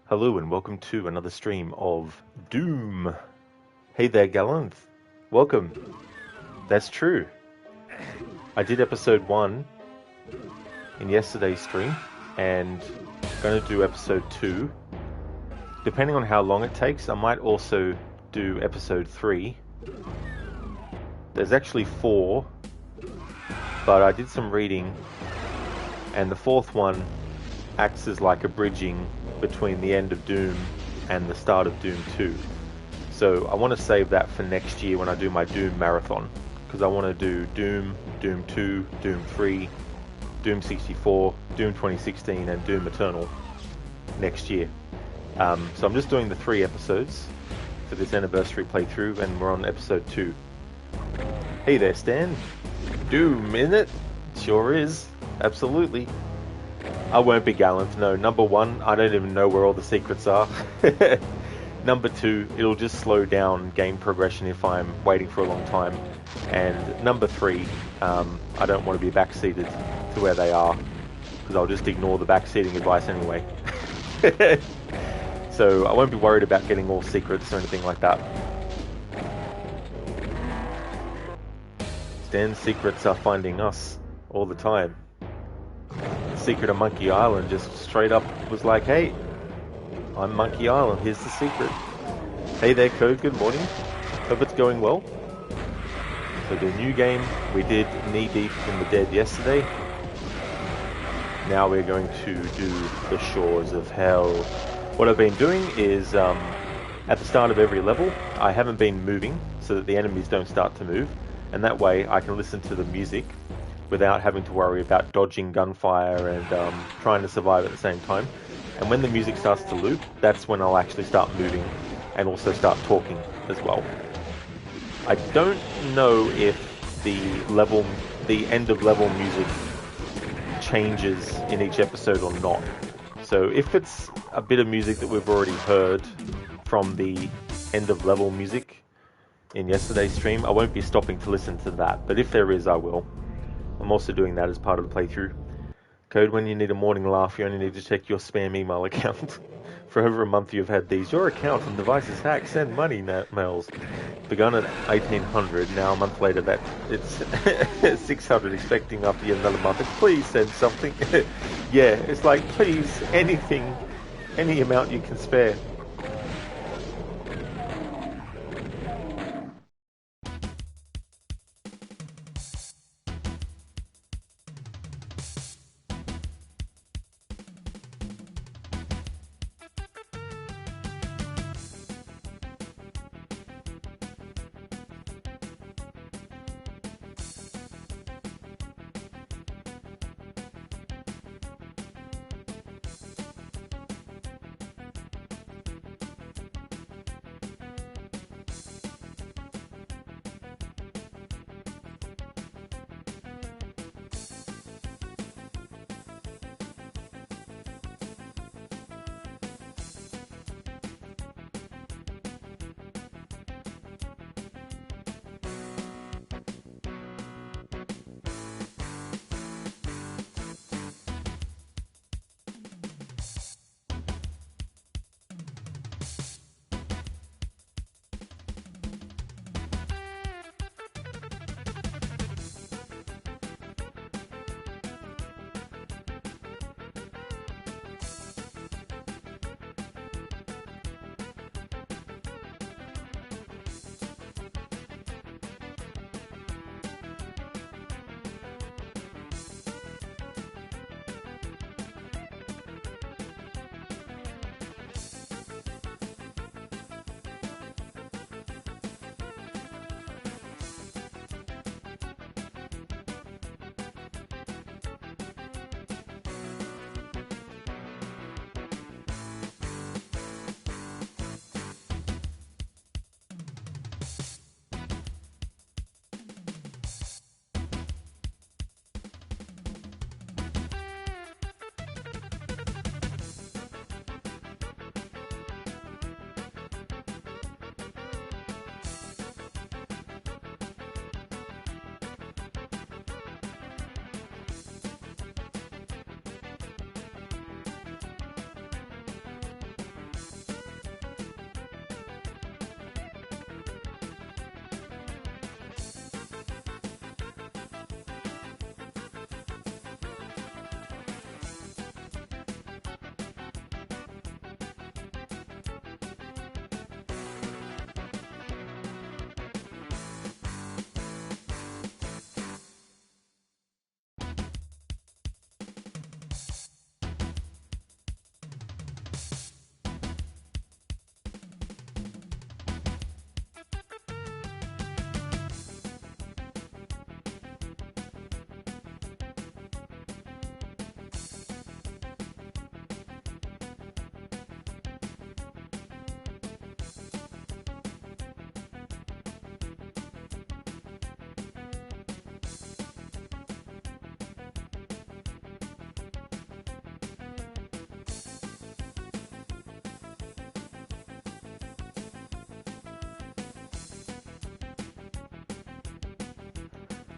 Hello and welcome to another stream of Doom. Hey there, Gallant. Welcome. That's true. I did episode 1 in yesterday's stream and going to do episode 2. Depending on how long it takes, I might also do episode 3. There's actually 4, but I did some reading and the 4th one acts as like a bridging between the end of Doom and the start of Doom 2. So I want to save that for next year when I do my Doom marathon, because I want to do Doom, Doom 2, Doom 3, Doom 64, Doom 2016 and Doom Eternal next year. So I'm just doing the 3 episodes for this anniversary playthrough and we're on episode 2. Hey there, Stan. Doom, isn't it? Sure is. Absolutely. I won't be gallant, no. Number 1, I don't even know where all the secrets are. Number 2, it'll just slow down game progression if I'm waiting for a long time. And number 3, I don't want to be backseated to where they are, because I'll just ignore the backseating advice anyway. So I won't be worried about getting all secrets or anything like that. Stan's secrets are finding us all the time. Secret of Monkey Island just straight up was like, hey, I'm Monkey Island, here's the secret. Hey there, Code, good morning. Hope it's going well. So the new game, we did Knee Deep in the Dead yesterday. Now we're going to do the Shores of Hell. What I've been doing is, at the start of every level, I haven't been moving so that the enemies don't start to move. And that way I can listen to the music without having to worry about dodging gunfire and trying to survive at the same time. And when the music starts to loop, that's when I'll actually start moving and also start talking as well. I don't know if the end of level music changes in each episode or not. So if it's a bit of music that we've already heard from the end of level music in yesterday's stream, I won't be stopping to listen to that. But if there is, I will. I'm also doing that as part of the playthrough. Code, when you need a morning laugh, you only need to check your spam email account. For over a month you've had these. Your account and device is hacked. Send money mails. Begun at 1800. Now a month later that it's 600. Expecting after yet another month. Please send something. Yeah, it's like, please, anything, any amount you can spare.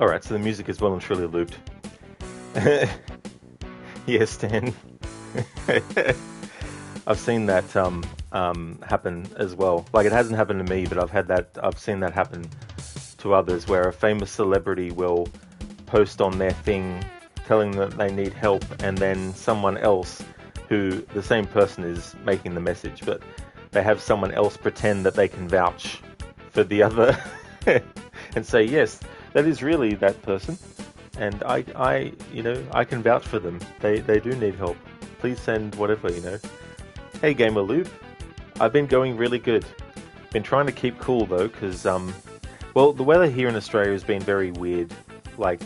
Alright, so the music is well and truly looped. Yes, Dan. I've seen that happen as well. Like, it hasn't happened to me, but I've seen that happen to others, where a famous celebrity will post on their thing telling them that they need help, and then someone else, who the same person is making the message, but they have someone else pretend that they can vouch for the other and say, yes, that is really that person, and I can vouch for them. They do need help. Please send whatever, Hey, Gamer Loop. I've been going really good. Been trying to keep cool though, because well, the weather here in Australia has been very weird. Like,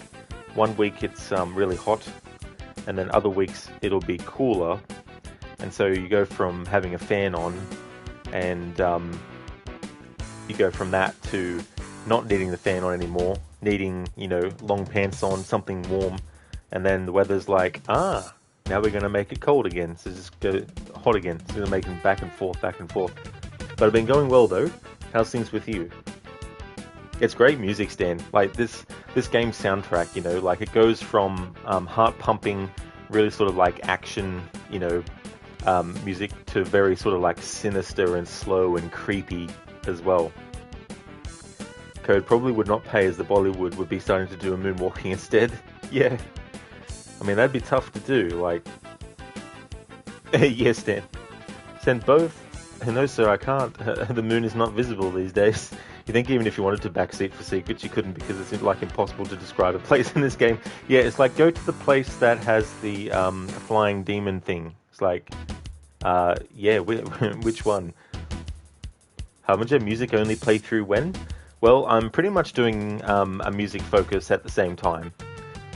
one week it's really hot, and then other weeks it'll be cooler, and so you go from having a fan on, and you go from that to not needing the fan on anymore, needing, long pants on, something warm, and then the weather's like, now we're going to make it cold again, so just go hot again. So we're making back and forth, back and forth. But I've been going well though. How's things with you? It's great music, Stan. Like, this game's soundtrack, like, it goes from heart-pumping, really sort of like action, music, to very sort of like sinister and slow and creepy as well. Code probably would not pay, as the Bollywood would be starting to do a moonwalking instead. Yeah. I mean, that'd be tough to do, like... Yes, Dan. Send both? No, sir, I can't. The moon is not visible these days. You think even if you wanted to backseat for secrets, you couldn't, because it's like impossible to describe a place in this game. Yeah, it's like, go to the place that has the flying demon thing. It's like, yeah, which one? Harbinger music only playthrough when? Well, I'm pretty much doing a music focus at the same time.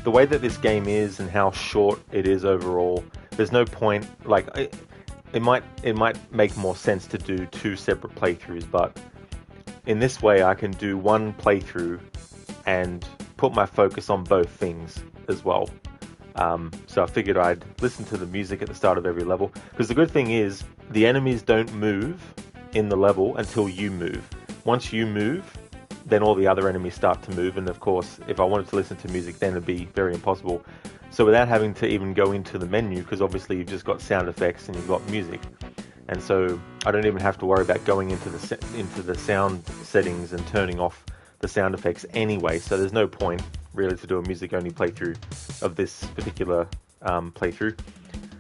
The way that this game is and how short it is overall, there's no point, like, it might make more sense to do 2 separate playthroughs, but in this way I can do one playthrough and put my focus on both things as well. So I figured I'd listen to the music at the start of every level, because the good thing is the enemies don't move in the level until you move. Once you move, then all the other enemies start to move, and of course, if I wanted to listen to music, then it'd be very impossible. So without having to even go into the menu, because obviously you've just got sound effects and you've got music, and so I don't even have to worry about going into the sound settings and turning off the sound effects anyway. So there's no point really to do a music-only playthrough of this particular playthrough.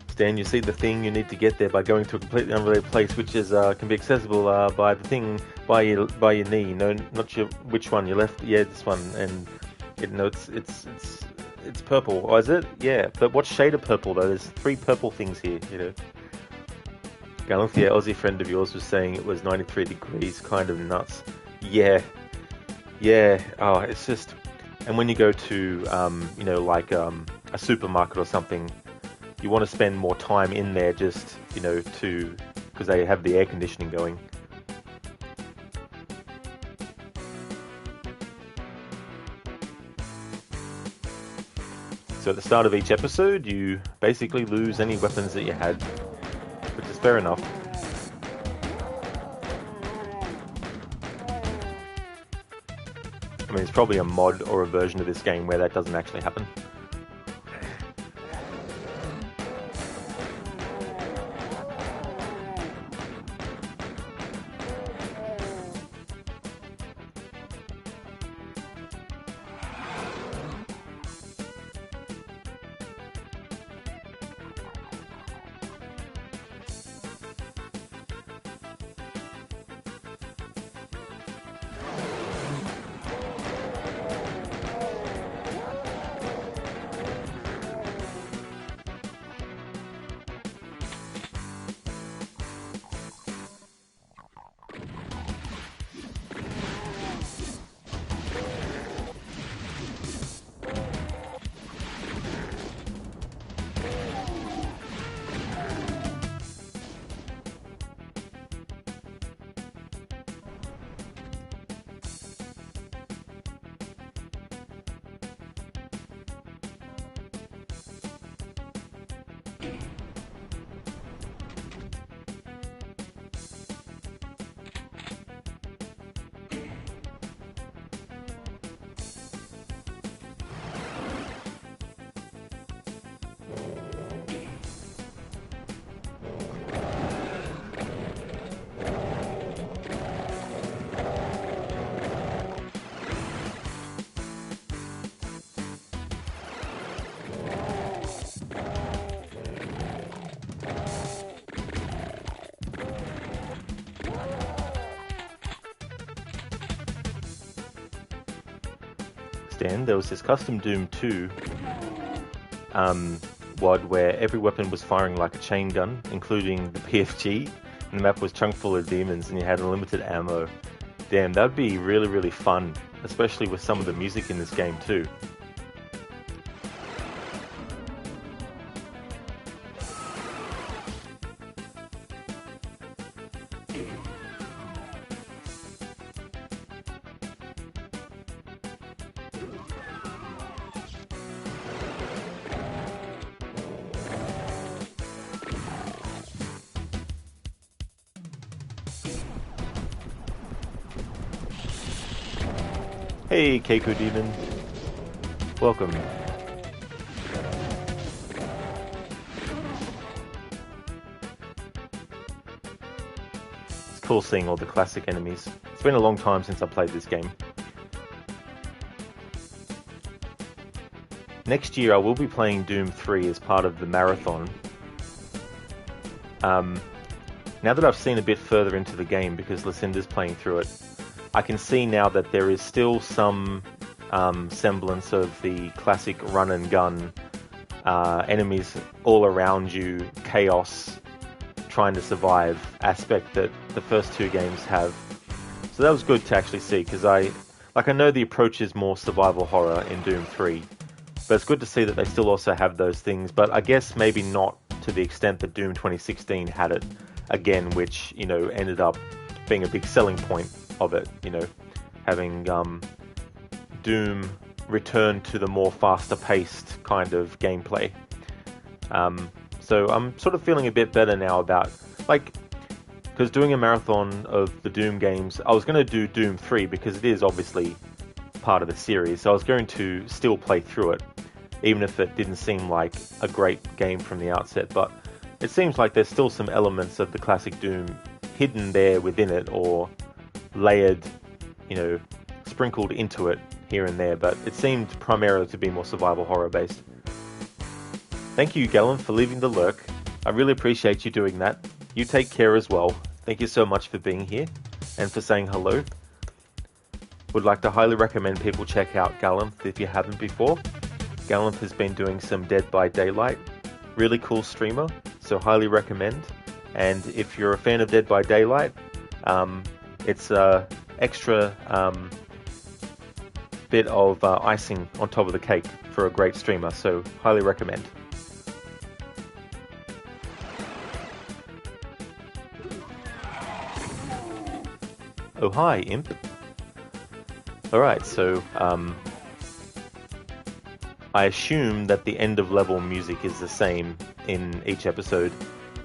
Stan, you see the thing, you need to get there by going to a completely unrelated place, which is can be accessible by the thing by your knee. No, not your which one. Your left. Yeah, this one. And it's purple. Oh, is it? Yeah. But what shade of purple though? There's 3 purple things here. Galanthia, Aussie friend of yours, was saying it was 93 degrees. Kind of nuts. Yeah. Oh, it's just. And when you go to like a supermarket or something, you want to spend more time in there just, because they have the air conditioning going. So at the start of each episode, you basically lose any weapons that you had, which is fair enough. I mean, it's probably a mod or a version of this game where that doesn't actually happen. understand, there was this custom Doom 2 WOD where every weapon was firing like a chain gun, including the PFG, and the map was chock full of demons and you had unlimited ammo. Damn, that'd be really, really fun, especially with some of the music in this game too. Hey, Keiko Demon. Welcome. It's cool seeing all the classic enemies. It's been a long time since I played this game. Next year I will be playing Doom 3 as part of the marathon. Now that I've seen a bit further into the game, because Lucinda's playing through it, I can see now that there is still some semblance of the classic run and gun, enemies all around you, chaos, trying to survive aspect that the first two games have. So that was good to actually see, because I know the approach is more survival horror in Doom 3, but it's good to see that they still also have those things, but I guess maybe not to the extent that Doom 2016 had it again, which, you know, ended up being a big selling point of it, you know, having Doom return to the more faster paced kind of gameplay. So I'm sort of feeling a bit better now about, like, because doing a marathon of the Doom games, I was going to do Doom 3 because it is obviously part of the series, so I was going to still play through it, even if it didn't seem like a great game from the outset, but it seems like there's still some elements of the classic Doom hidden there within it, or layered, you know, sprinkled into it here and there, but it seemed primarily to be more survival horror based. Thank you, Galen, for leaving the lurk. I really appreciate you doing that. You take care as well. Thank you so much for being here and for saying hello. Would like to highly recommend people check out Galanth if you haven't before. Galanth has been doing some Dead by Daylight. Really cool streamer, so highly recommend. And if you're a fan of Dead by Daylight, it's a extra bit of icing on top of the cake for a great streamer, so highly recommend. Oh hi, Imp. Alright, so I assume that the end of level music is the same in each episode.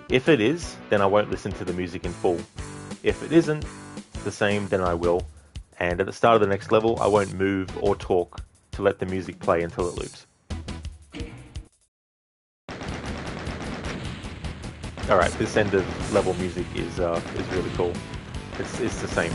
If it is, then I won't listen to the music in full. If it isn't the same, then I will. And at the start of the next level, I won't move or talk to let the music play until it loops. Alright, this end of level music is really cool. It's the same.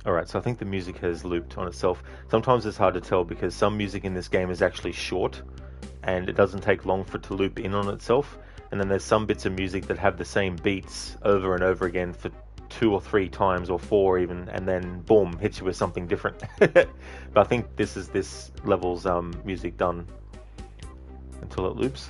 Alright, so I think the music has looped on itself. Sometimes it's hard to tell because some music in this game is actually short and it doesn't take long for it to loop in on itself. And then there's some bits of music that have the same beats over and over again for 2 or 3 times, or 4 even, and then boom, hits you with something different. But I think this is this level's music done until it loops.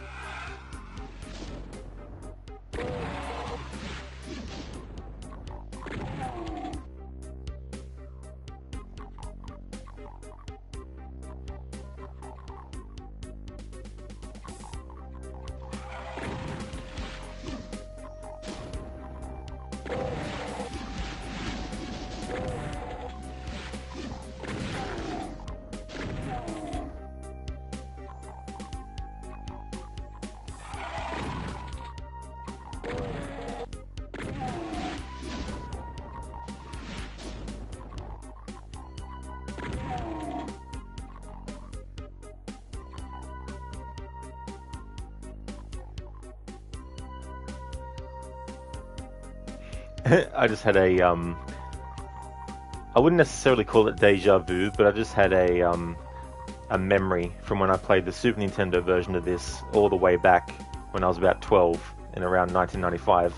I just had a I wouldn't necessarily call it deja vu, but I just had a memory from when I played the Super Nintendo version of this all the way back when I was about 12 in around 1995.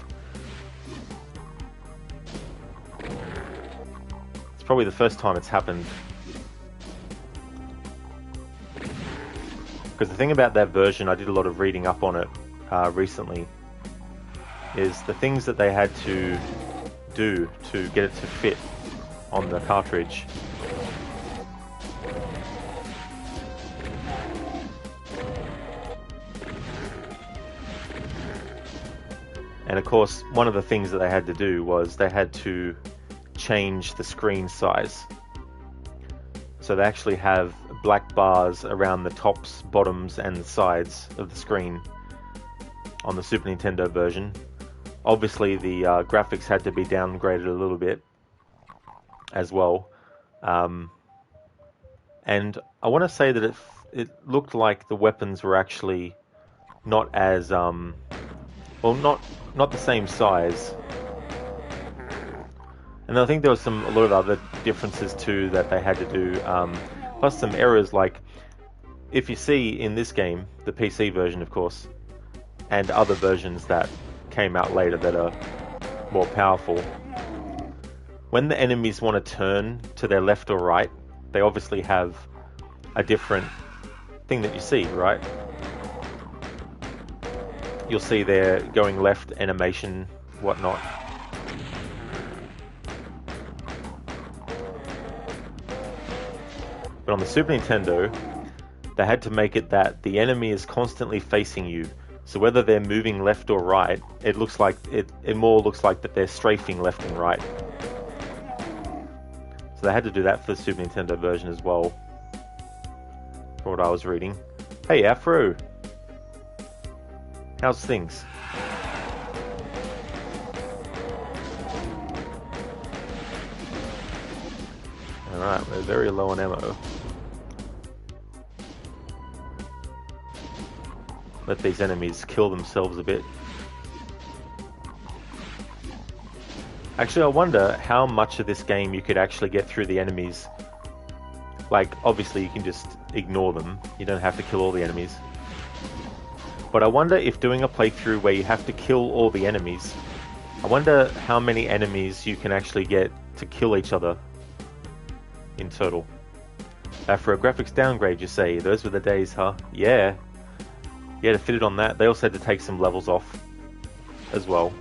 It's probably the first time it's happened. Because the thing about that version, I did a lot of reading up on it recently, is the things that they had to do to get it to fit on the cartridge. And of course, one of the things that they had to do was they had to change the screen size. So they actually have black bars around the tops, bottoms, and the sides of the screen on the Super Nintendo version. Obviously, the graphics had to be downgraded a little bit as well. And I want to say that it looked like the weapons were actually not as well, not the same size. And I think there was a lot of other differences too that they had to do. Plus some errors, like if you see in this game, the PC version, of course, and other versions that came out later that are more powerful, when the enemies want to turn to their left or right, they obviously have a different thing that you see, right? You'll see their going left animation, whatnot. But on the Super Nintendo, they had to make it that the enemy is constantly facing you. So whether they're moving left or right, it looks like it more looks like that they're strafing left and right. So they had to do that for the Super Nintendo version as well, from what I was reading. Hey Afro, how's things? Alright, we're very low on ammo. Let these enemies kill themselves a bit. Actually, I wonder how much of this game you could actually get through the enemies. Like, obviously you can just ignore them. You don't have to kill all the enemies. But I wonder if doing a playthrough where you have to kill all the enemies, I wonder how many enemies you can actually get to kill each other in total. For a graphics downgrade, you say? Those were the days, huh? Yeah. Yeah, to fit it on that, they also had to take some levels off as well.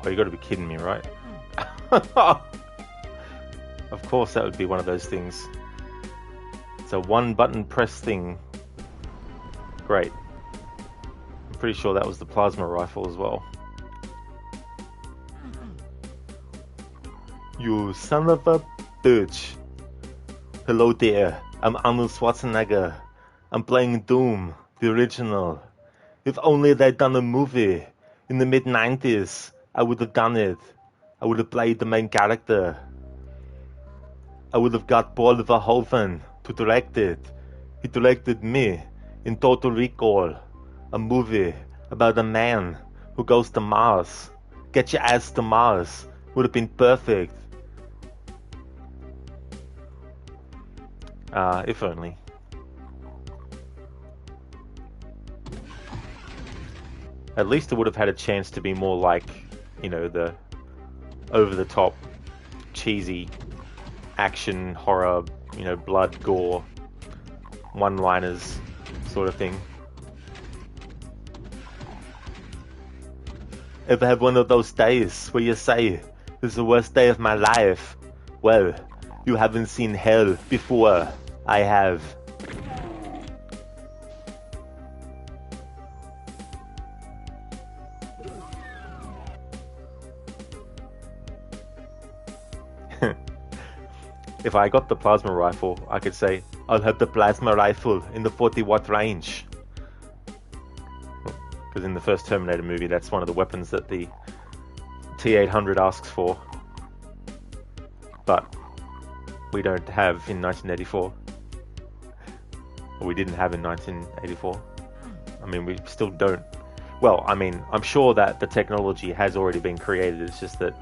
Oh, you got to be kidding me, right? Of course, that would be one of those things. It's a one-button press thing. Great. I'm pretty sure that was the plasma rifle as well. You son of a bitch. Hello there, I'm Arnold Schwarzenegger. I'm playing Doom, the original. If only they'd done a movie in the mid-90s, I would have done it. I would have played the main character. I would have got Paul Verhoeven to direct it. He directed me in Total Recall, a movie about a man who goes to Mars. Get your ass to Mars. Would have been perfect. If only. At least it would have had a chance to be more like, you know, the over-the-top, cheesy action, horror, you know, blood, gore, one-liners sort of thing. Ever have one of those days where you say, this is the worst day of my life? Well, you haven't seen hell before. I have. If I got the plasma rifle, I could say, I'll have the plasma rifle in the 40-watt range. Because in the first Terminator movie, that's one of the weapons that the T-800 asks for. But we don't have in 1984. Or we didn't have in 1984. I mean, we still don't. Well, I mean, I'm sure that the technology has already been created. It's just that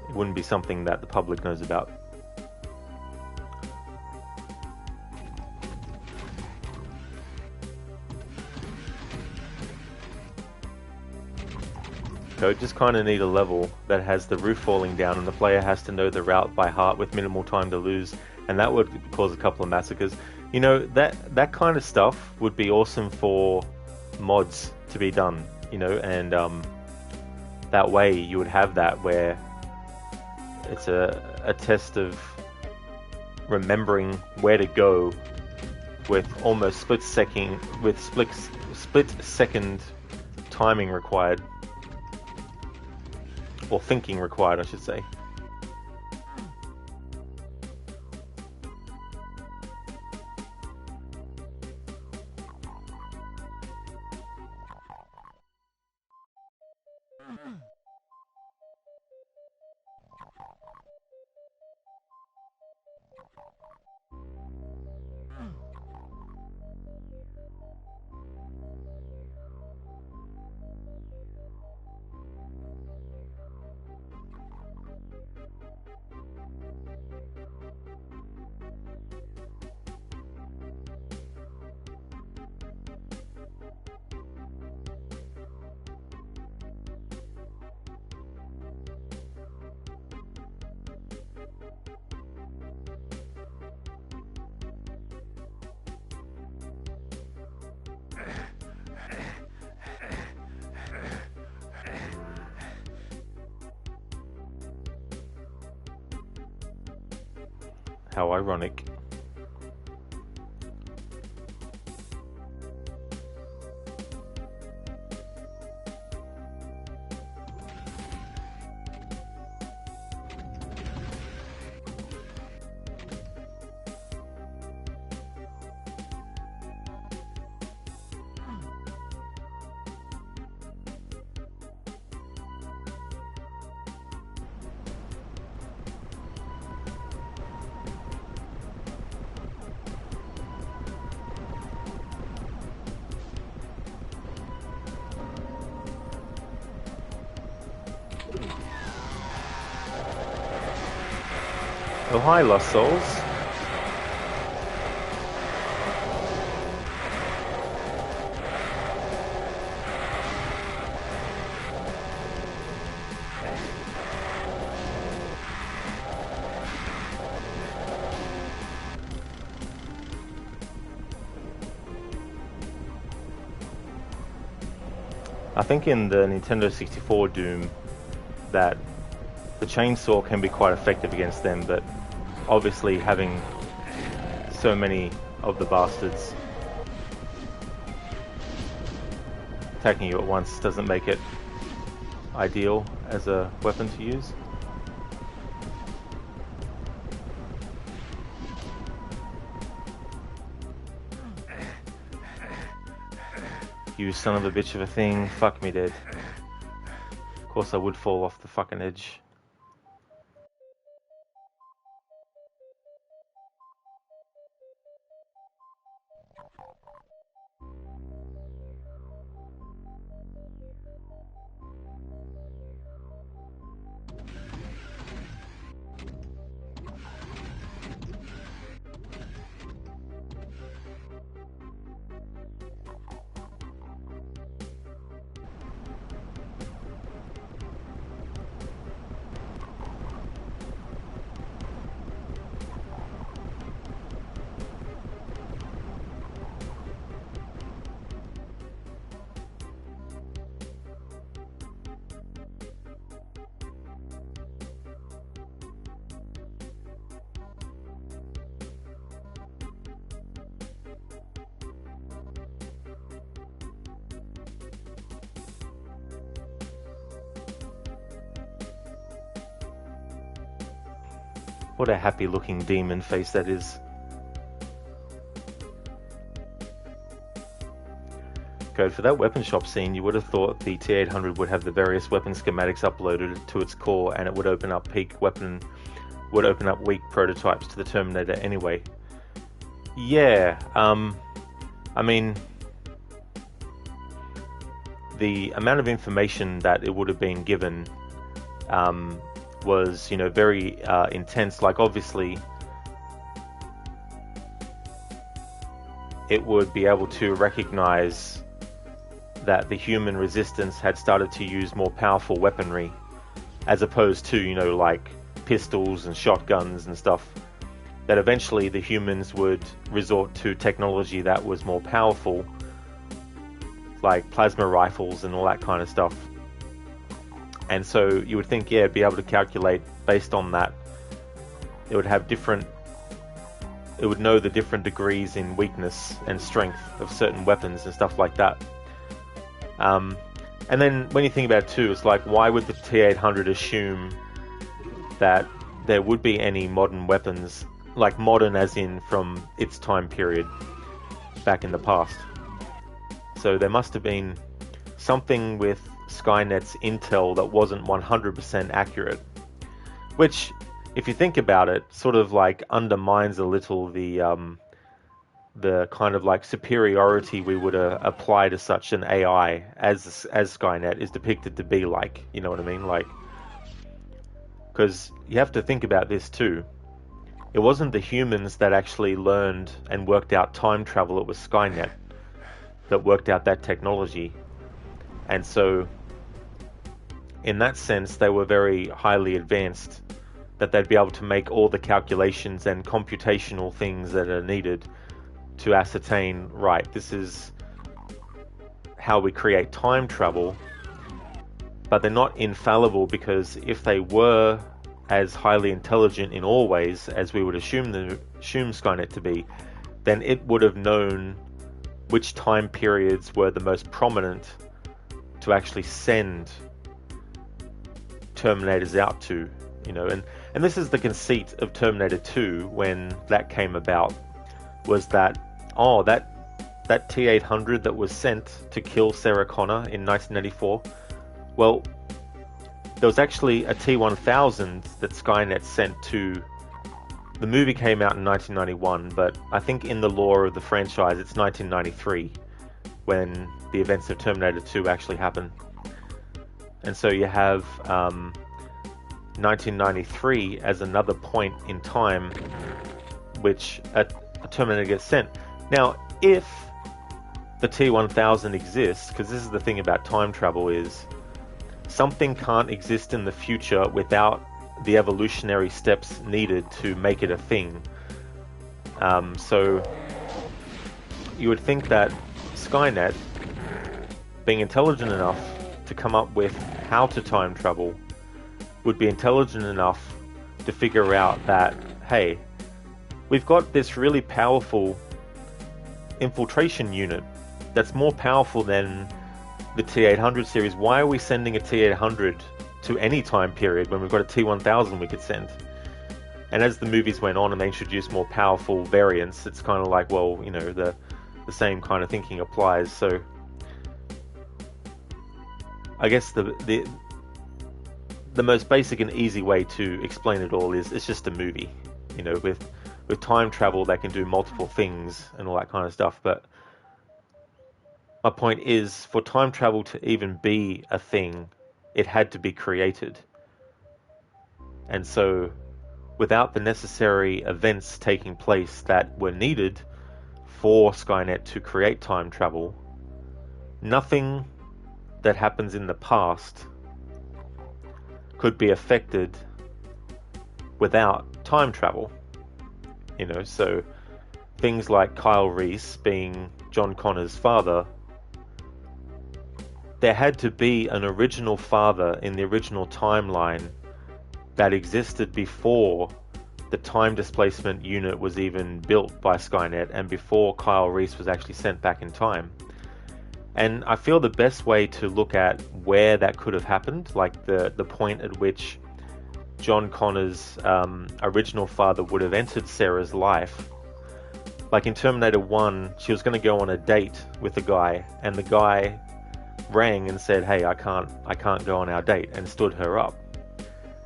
it wouldn't be something that the public knows about. So just kind of need a level that has the roof falling down and the player has to know the route by heart with minimal time to lose, and that would cause a couple of massacres. You know, that kind of stuff would be awesome for mods to be done, you know, and that way you would have that where it's a test of remembering where to go with almost split second timing required. Or thinking required, I should say. How ironic. Oh, hi, Lost Souls. I think in the Nintendo 64 Doom that the chainsaw can be quite effective against them, but obviously having so many of the bastards attacking you at once doesn't make it ideal as a weapon to use. You son of a bitch of a thing, fuck me dead. Of course I would fall off the fucking edge. What a happy looking demon face that is. Code, for that weapon shop scene, you would have thought the T800 would have the various weapon schematics uploaded to its core, and it would open up weak prototypes to the Terminator anyway. Yeah, I mean, the amount of information that it would have been given was, you know, very intense. Like, obviously, it would be able to recognize that the human resistance had started to use more powerful weaponry, as opposed to, you know, like pistols and shotguns and stuff. That eventually the humans would resort to technology that was more powerful, like plasma rifles and all that kind of stuff. And so you would think, yeah, be able to calculate based on that. It would have different, it would know the different degrees in weakness and strength of certain weapons and stuff like that. And then when you think about it too, it's like, why would the T800 assume that there would be any modern weapons, like modern as in from its time period back in the past? So there must have been something with Skynet's intel that wasn't 100% accurate, which, if you think about it, sort of like undermines a little the kind of like superiority we would apply to such an AI as Skynet is depicted to be like. You know what I mean? Like, because you have to think about this too. It wasn't the humans that actually learned and worked out time travel. It was Skynet that worked out that technology. And so, in that sense, they were very highly advanced, that they'd be able to make all the calculations and computational things that are needed to ascertain, right, this is how we create time travel. But they're not infallible, because if they were as highly intelligent in all ways as we would assume Skynet to be, then it would have known which time periods were the most prominent to actually send Terminators out to, you know. And this is the conceit of Terminator 2 when that came about, was that, oh, that T800 that was sent to kill Sarah Connor in 1984, well, there was actually a T1000 that Skynet sent to... The movie came out in 1991, but I think in the lore of the franchise it's 1993 when the events of Terminator 2 actually happen. And so you have 1993 as another point in time which a Terminator gets sent. Now, if the T-1000 exists, because this is the thing about time travel, is something can't exist in the future without the evolutionary steps needed to make it a thing. So you would think that Skynet, being intelligent enough to come up with how to time travel, would be intelligent enough to figure out that, hey, we've got this really powerful infiltration unit that's more powerful than the T-800 series. Why are we sending a T-800 to any time period when we've got a T-1000 we could send? And as the movies went on and they introduced more powerful variants, it's kind of like, well, you know, the same kind of thinking applies. So I guess the most basic and easy way to explain it all is it's just a movie. You know, with time travel, they can do multiple things and all that kind of stuff. But my point is, for time travel to even be a thing, it had to be created. And so, without the necessary events taking place that were needed for Skynet to create time travel, nothing that happens in the past could be affected without time travel. You know, so things like Kyle Reese being John Connor's father, there had to be an original father in the original timeline that existed before the time displacement unit was even built by Skynet and before Kyle Reese was actually sent back in time. And I feel the best way to look at where that could have happened, like the point at which John Connor's original father would have entered Sarah's life. Like in Terminator 1, she was going to go on a date with a guy, and the guy rang and said, hey, I can't go on our date, and stood her up.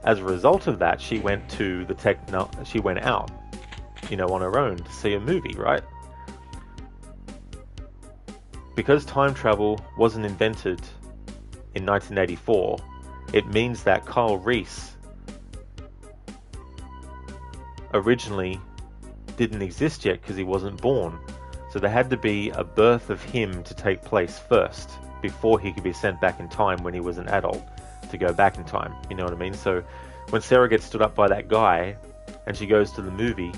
As a result of that, she went to she went out, you know, on her own to see a movie, right? Because time travel wasn't invented in 1984, it means that Kyle Reese originally didn't exist yet because he wasn't born. So there had to be a birth of him to take place first before he could be sent back in time when he was an adult to go back in time. You know what I mean? So when Sarah gets stood up by that guy and she goes to the movie,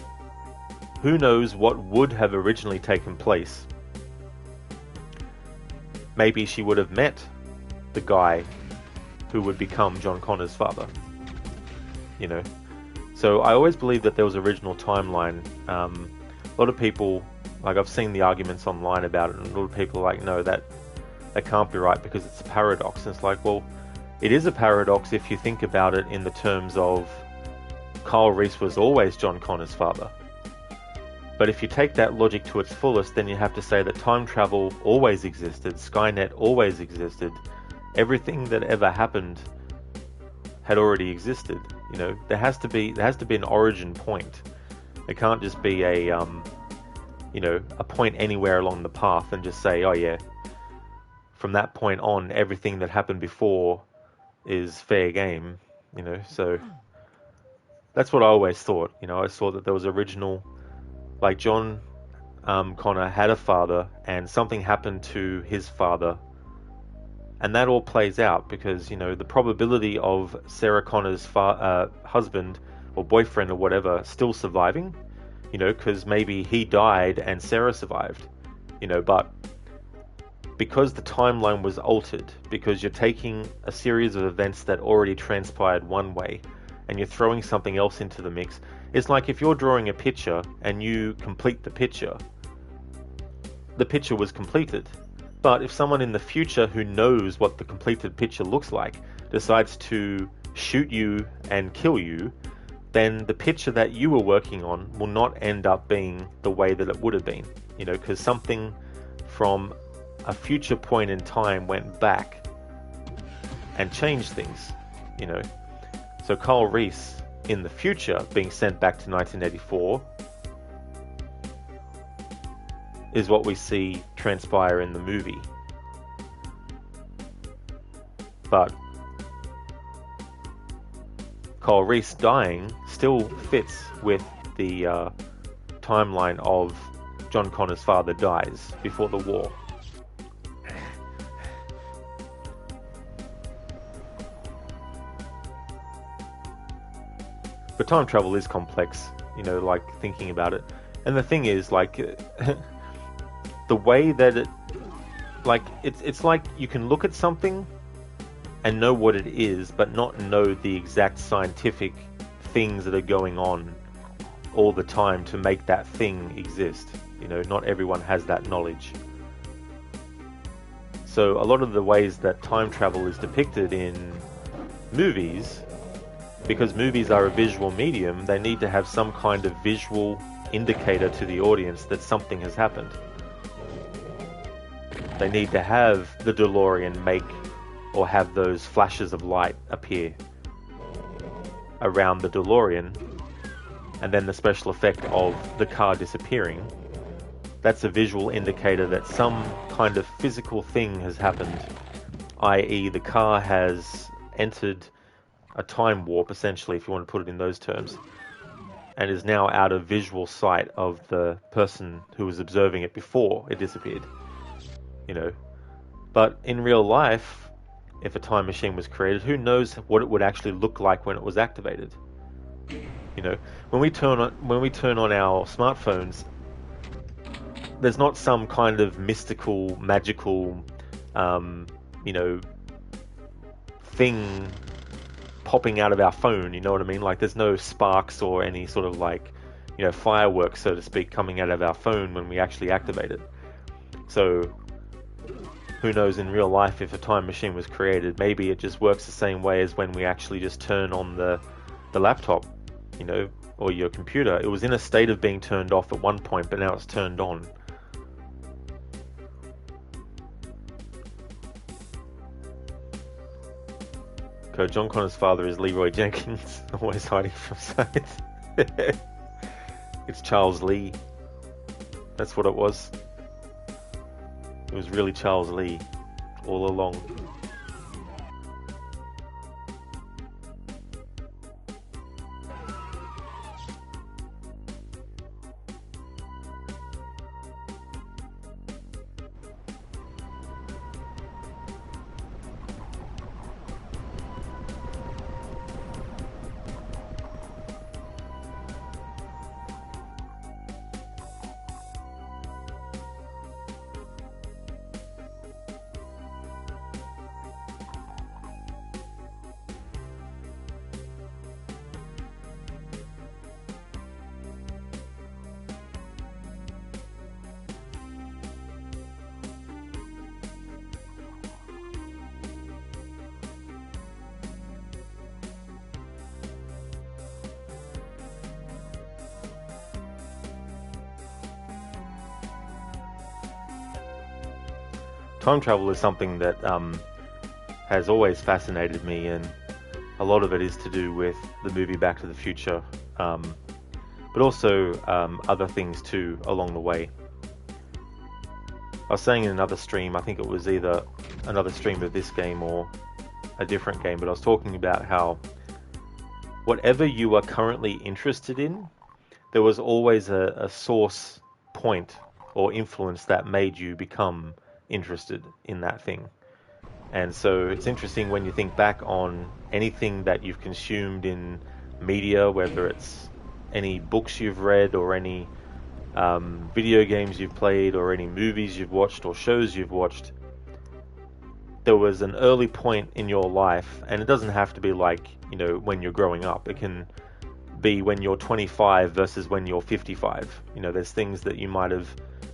who knows what would have originally taken place? Maybe she would have met the guy who would become John Connor's father. You know? So I always believe that there was original timeline. A lot of people, like I've seen the arguments online about it, and a lot of people are like, no, that can't be right because it's a paradox. And it's like, well, it is a paradox if you think about it in the terms of Kyle Reese was always John Connor's father. But if you take that logic to its fullest, then you have to say that time travel always existed, Skynet always existed, everything that ever happened had already existed. You know, there has to be an origin point. It can't just be a you know, a point anywhere along the path and just say, oh yeah, from that point on, everything that happened before is fair game. You know, so that's what I always thought. You know, I always thought that there was original. Like John Connor had a father and something happened to his father, and that all plays out because, you know, the probability of Sarah Connor's husband or boyfriend or whatever still surviving, you know, because maybe he died and Sarah survived, you know, but because the timeline was altered, because you're taking a series of events that already transpired one way and you're throwing something else into the mix. It's like if you're drawing a picture and you complete the picture was completed. But if someone in the future who knows what the completed picture looks like decides to shoot you and kill you, then the picture that you were working on will not end up being the way that it would have been. You know, because something from a future point in time went back and changed things, you know. So Kyle Reese in the future being sent back to 1984 is what we see transpire in the movie. Kyle Reese dying still fits with the timeline of John Connor's father dies before the war. But time travel is complex, like thinking about it. And the thing is, like, the way that it's like you can look at something and know what it is, but not know the exact scientific things that are going on all the time to make that thing exist. Not everyone has that knowledge. So a lot of the ways that time travel is depicted in movies, because movies are a visual medium, they need to have some kind of visual indicator to the audience that something has happened. They need to have the DeLorean make or have those flashes of light appear around the DeLorean, and then the special effect of the car disappearing. That's a visual indicator that some kind of physical thing has happened, i.e. the car has entered a time warp, essentially, if you want to put it in those terms, and is now out of visual sight of the person who was observing it before it disappeared. But in real life, if a time machine was created, who knows what it would actually look like when it was activated? When we turn on our smartphones, there's not some kind of mystical, magical, thing popping out of our phone, you know what I mean? Like, there's no sparks or any sort of fireworks, so to speak, coming out of our phone when we actually activate it. So who knows in real life if a time machine was created? Maybe it just works the same way as when we actually just turn on the laptop, or your computer. It was in a state of being turned off at one point, but now it's turned on. John Connor's father is Leroy Jenkins, always hiding from sight. It's Charles Lee. That's what it was. It was really Charles Lee all along. Time travel is something that has always fascinated me, and a lot of it is to do with the movie Back to the Future, but also other things too along the way. I was saying in another stream, I think it was either another stream of this game or a different game, but I was talking about how whatever you are currently interested in, there was always a source point or influence that made you become interested in that thing. And so it's interesting when you think back on anything that you've consumed in media, whether it's any books you've read or any video games you've played or any movies you've watched or shows you've watched. There was an early point in your life, and it doesn't have to be like, when you're growing up. It can be when you're 25 versus when you're 55. There's things that you might have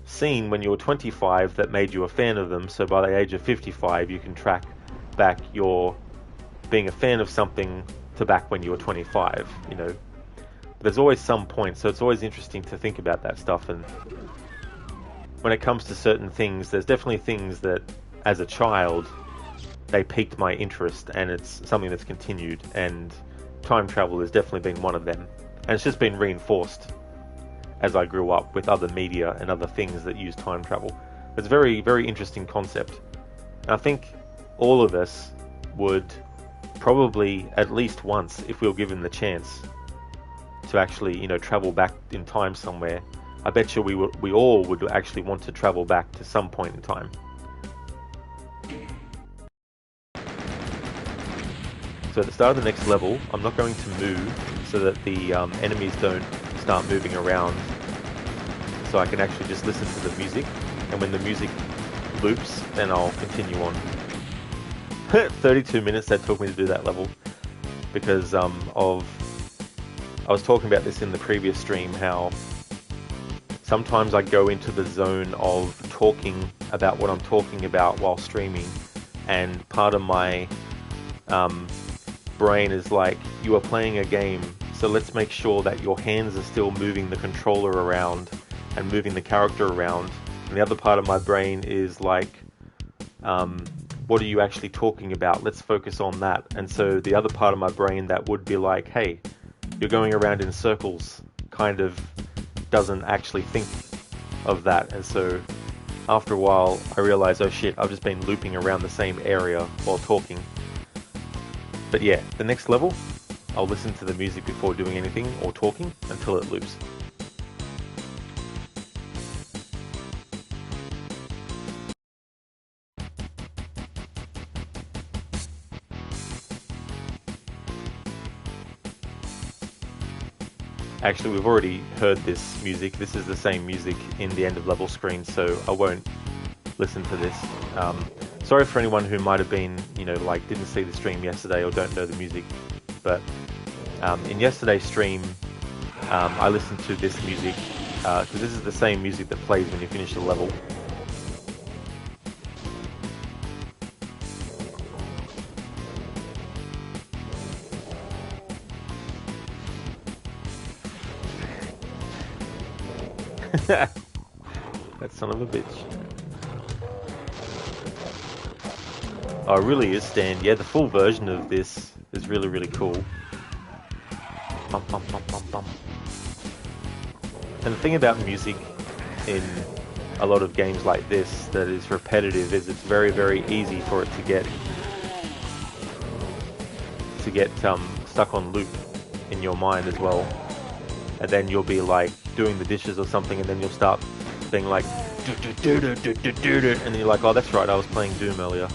seen when you were 25 that made you a fan of them, so by the age of 55 you can track back your being a fan of something to back when you were 25. There's always some point, so it's always interesting to think about that stuff. And when it comes to certain things, there's definitely things that as a child they piqued my interest, and it's something that's continued, and time travel has definitely been one of them, and it's just been reinforced as I grew up with other media and other things that use time travel. It's a very, very interesting concept. And I think all of us would probably at least once, if we were given the chance to actually, travel back in time somewhere. I bet you we all would actually want to travel back to some point in time. So at the start of the next level, I'm not going to move so that the enemies don't start moving around. So I can actually just listen to the music, and when the music loops, then I'll continue on. 32 minutes that took me to do that level because I was talking about this in the previous stream, how sometimes I go into the zone of talking about what I'm talking about while streaming, and part of my brain is like, you are playing a game, so let's make sure that your hands are still moving the controller around and moving the character around. And the other part of my brain is like, what are you actually talking about? Let's focus on that. And so the other part of my brain that would be like, hey, you're going around in circles, kind of doesn't actually think of that. And so after a while, I realized, oh shit, I've just been looping around the same area while talking. But yeah, the next level, I'll listen to the music before doing anything or talking until it loops. Actually, we've already heard this music. This is the same music in the end of level screen, so I won't listen to this. Sorry for anyone who might have been, like didn't see the stream yesterday or don't know the music. But in yesterday's stream, I listened to this music because this is the same music that plays when you finish the level. That son of a bitch. Oh, it really is Stan. Yeah, the full version of this is really, really cool. Bum, bum, bum, bum, bum. And the thing about music in a lot of games like this that is repetitive is it's very, very easy for it to get stuck on loop in your mind as well. And then you'll be like doing the dishes or something, and then you'll start being like, and then you're like, oh, that's right, I was playing Doom earlier.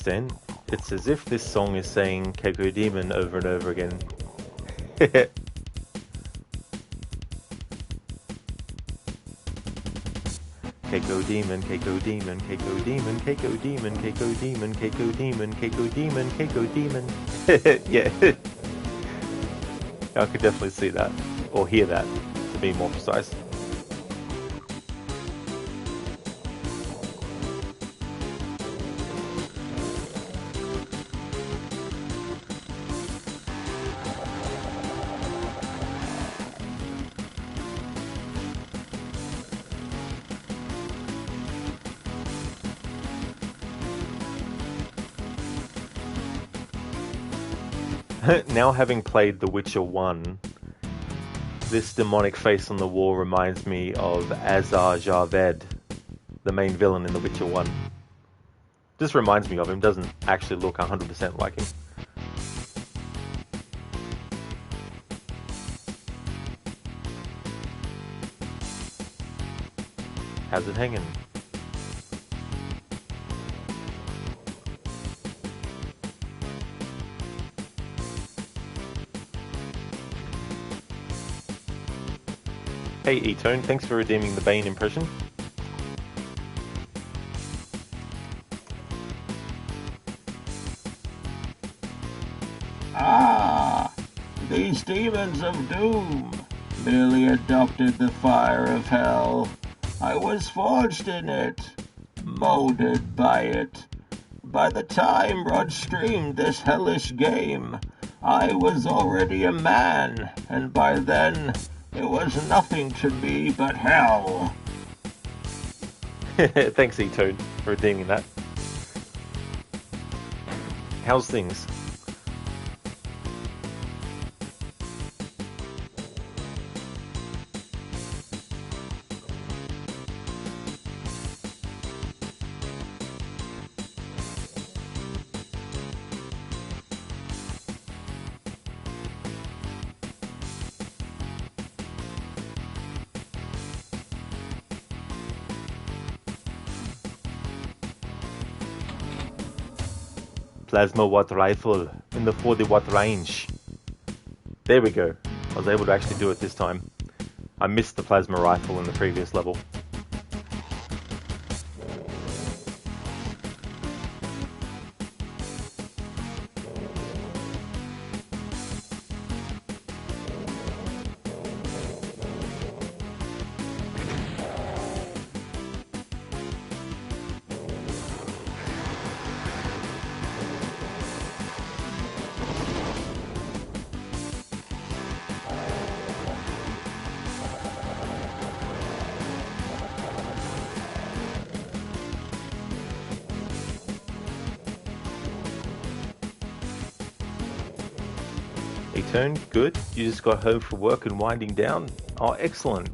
Stan, it's as if this song is saying Keiko Demon over and over again. Keiko Demon, Keiko Demon, Keiko Demon, Keiko Demon, Keiko Demon, Keiko Demon, Keiko Demon, Keiko Demon. Yeah. I could definitely see that, or hear that, to be more precise. Now having played The Witcher 1, this demonic face on the wall reminds me of Azar Javed, the main villain in The Witcher 1. Just reminds me of him, doesn't actually look 100% like him. How's it hanging? Hey E-Tone, thanks for redeeming the Bane impression. Ah, these demons of doom merely adopted the fire of hell. I was forged in it, molded by it. By the time Rod streamed this hellish game, I was already a man, and by then it was nothing to me but hell. Thanks E-Tone for redeeming that. How's things? Plasma watt rifle in the 40-watt range. There we go. I was able to actually do it this time. I missed the plasma rifle in the previous level. Turn good. You just got home from work and winding down. Oh, excellent.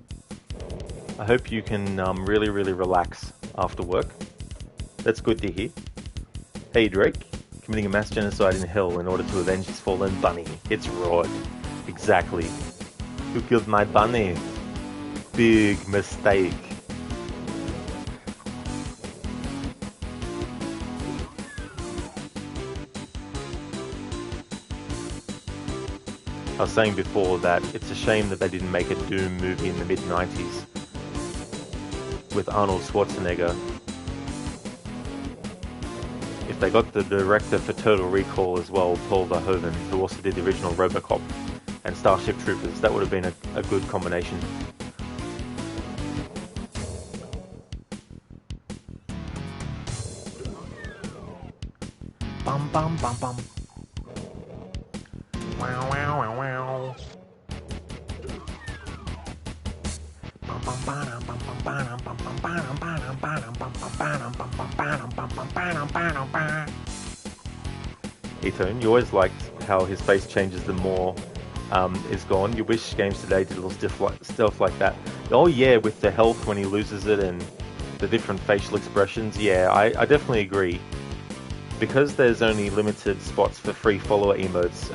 I hope you can really relax after work. That's good to hear. Hey Drake, committing a mass genocide in hell in order to avenge his fallen bunny. It's Rod. Exactly. Who killed my bunny? Big mistake. I was saying before that it's a shame that they didn't make a Doom movie in the mid-90s with Arnold Schwarzenegger. If they got the director for Total Recall as well, Paul Verhoeven, who also did the original RoboCop and Starship Troopers, that would have been a good combination. Bum bum bum bum. Wow, wow, wow, wow. Ethan, you always liked how his face changes the more is gone. You wish games today did a little stuff like that. Oh yeah, with the health when he loses it and the different facial expressions. Yeah, I definitely agree. Because there's only limited spots for free follower emotes,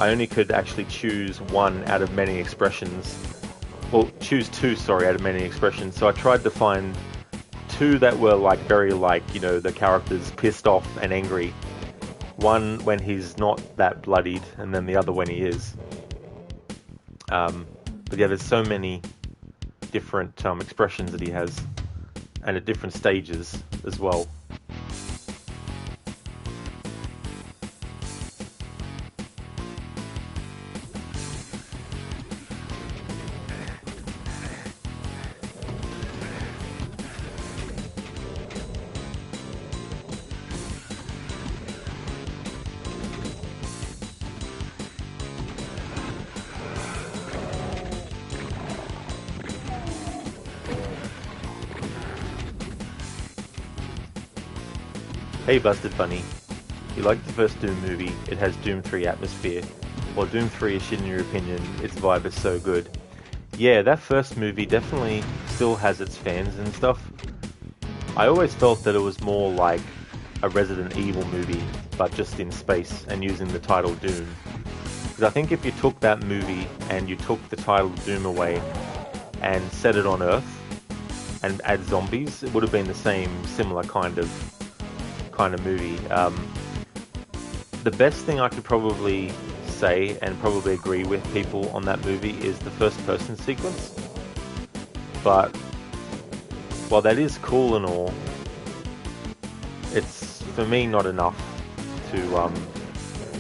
I only could actually choose one out of many expressions. Well, choose two, sorry, out of many expressions. So I tried to find two that were like very like, you know, the character's pissed off and angry. One when he's not that bloodied, and then the other when he is. But yeah, there's so many different expressions that he has, and at different stages as well. Hey Busted Bunny, you liked the first Doom movie, it has Doom 3 atmosphere. While Doom 3 is shit in your opinion, its vibe is so good. Yeah, that first movie definitely still has its fans and stuff. I always felt that it was more like a Resident Evil movie, but just in space and using the title Doom. Because I think if you took that movie and you took the title Doom away and set it on Earth and add zombies, it would have been the same similar kind of movie. The best thing I could probably say and probably agree with people on that movie is the first person sequence. But while that is cool and all, it's for me not enough to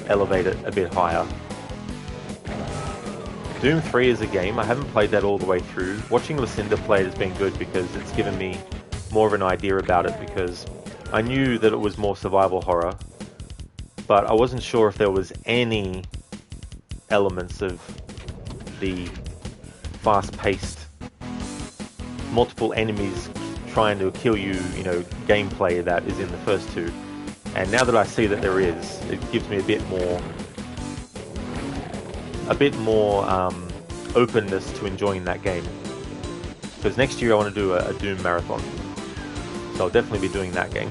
elevate it a bit higher. Doom 3 is a game, I haven't played that all the way through. Watching Lucinda play it has been good because it's given me more of an idea about it, because I knew that it was more survival horror, but I wasn't sure if there was any elements of the fast-paced, multiple enemies trying to kill you, gameplay that is in the first two. And now that I see that there is, it gives me a bit more openness to enjoying that game. Because next year I want to do a Doom marathon, so I'll definitely be doing that game.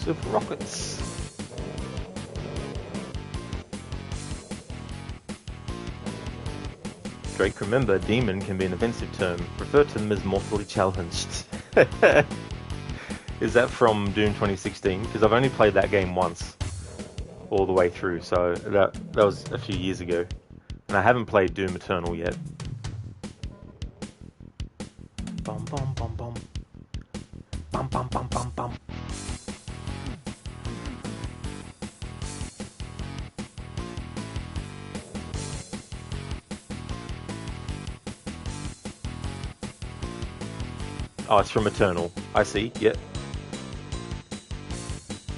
Of rockets. Drake, remember, demon can be an offensive term. Refer to them as mortally challenged. Is that from Doom 2016? Because I've only played that game once, all the way through, so that was a few years ago. And I haven't played Doom Eternal yet. Bum bum bum bum. Bum bum bum bum bum. Oh, it's from Eternal. I see, yep.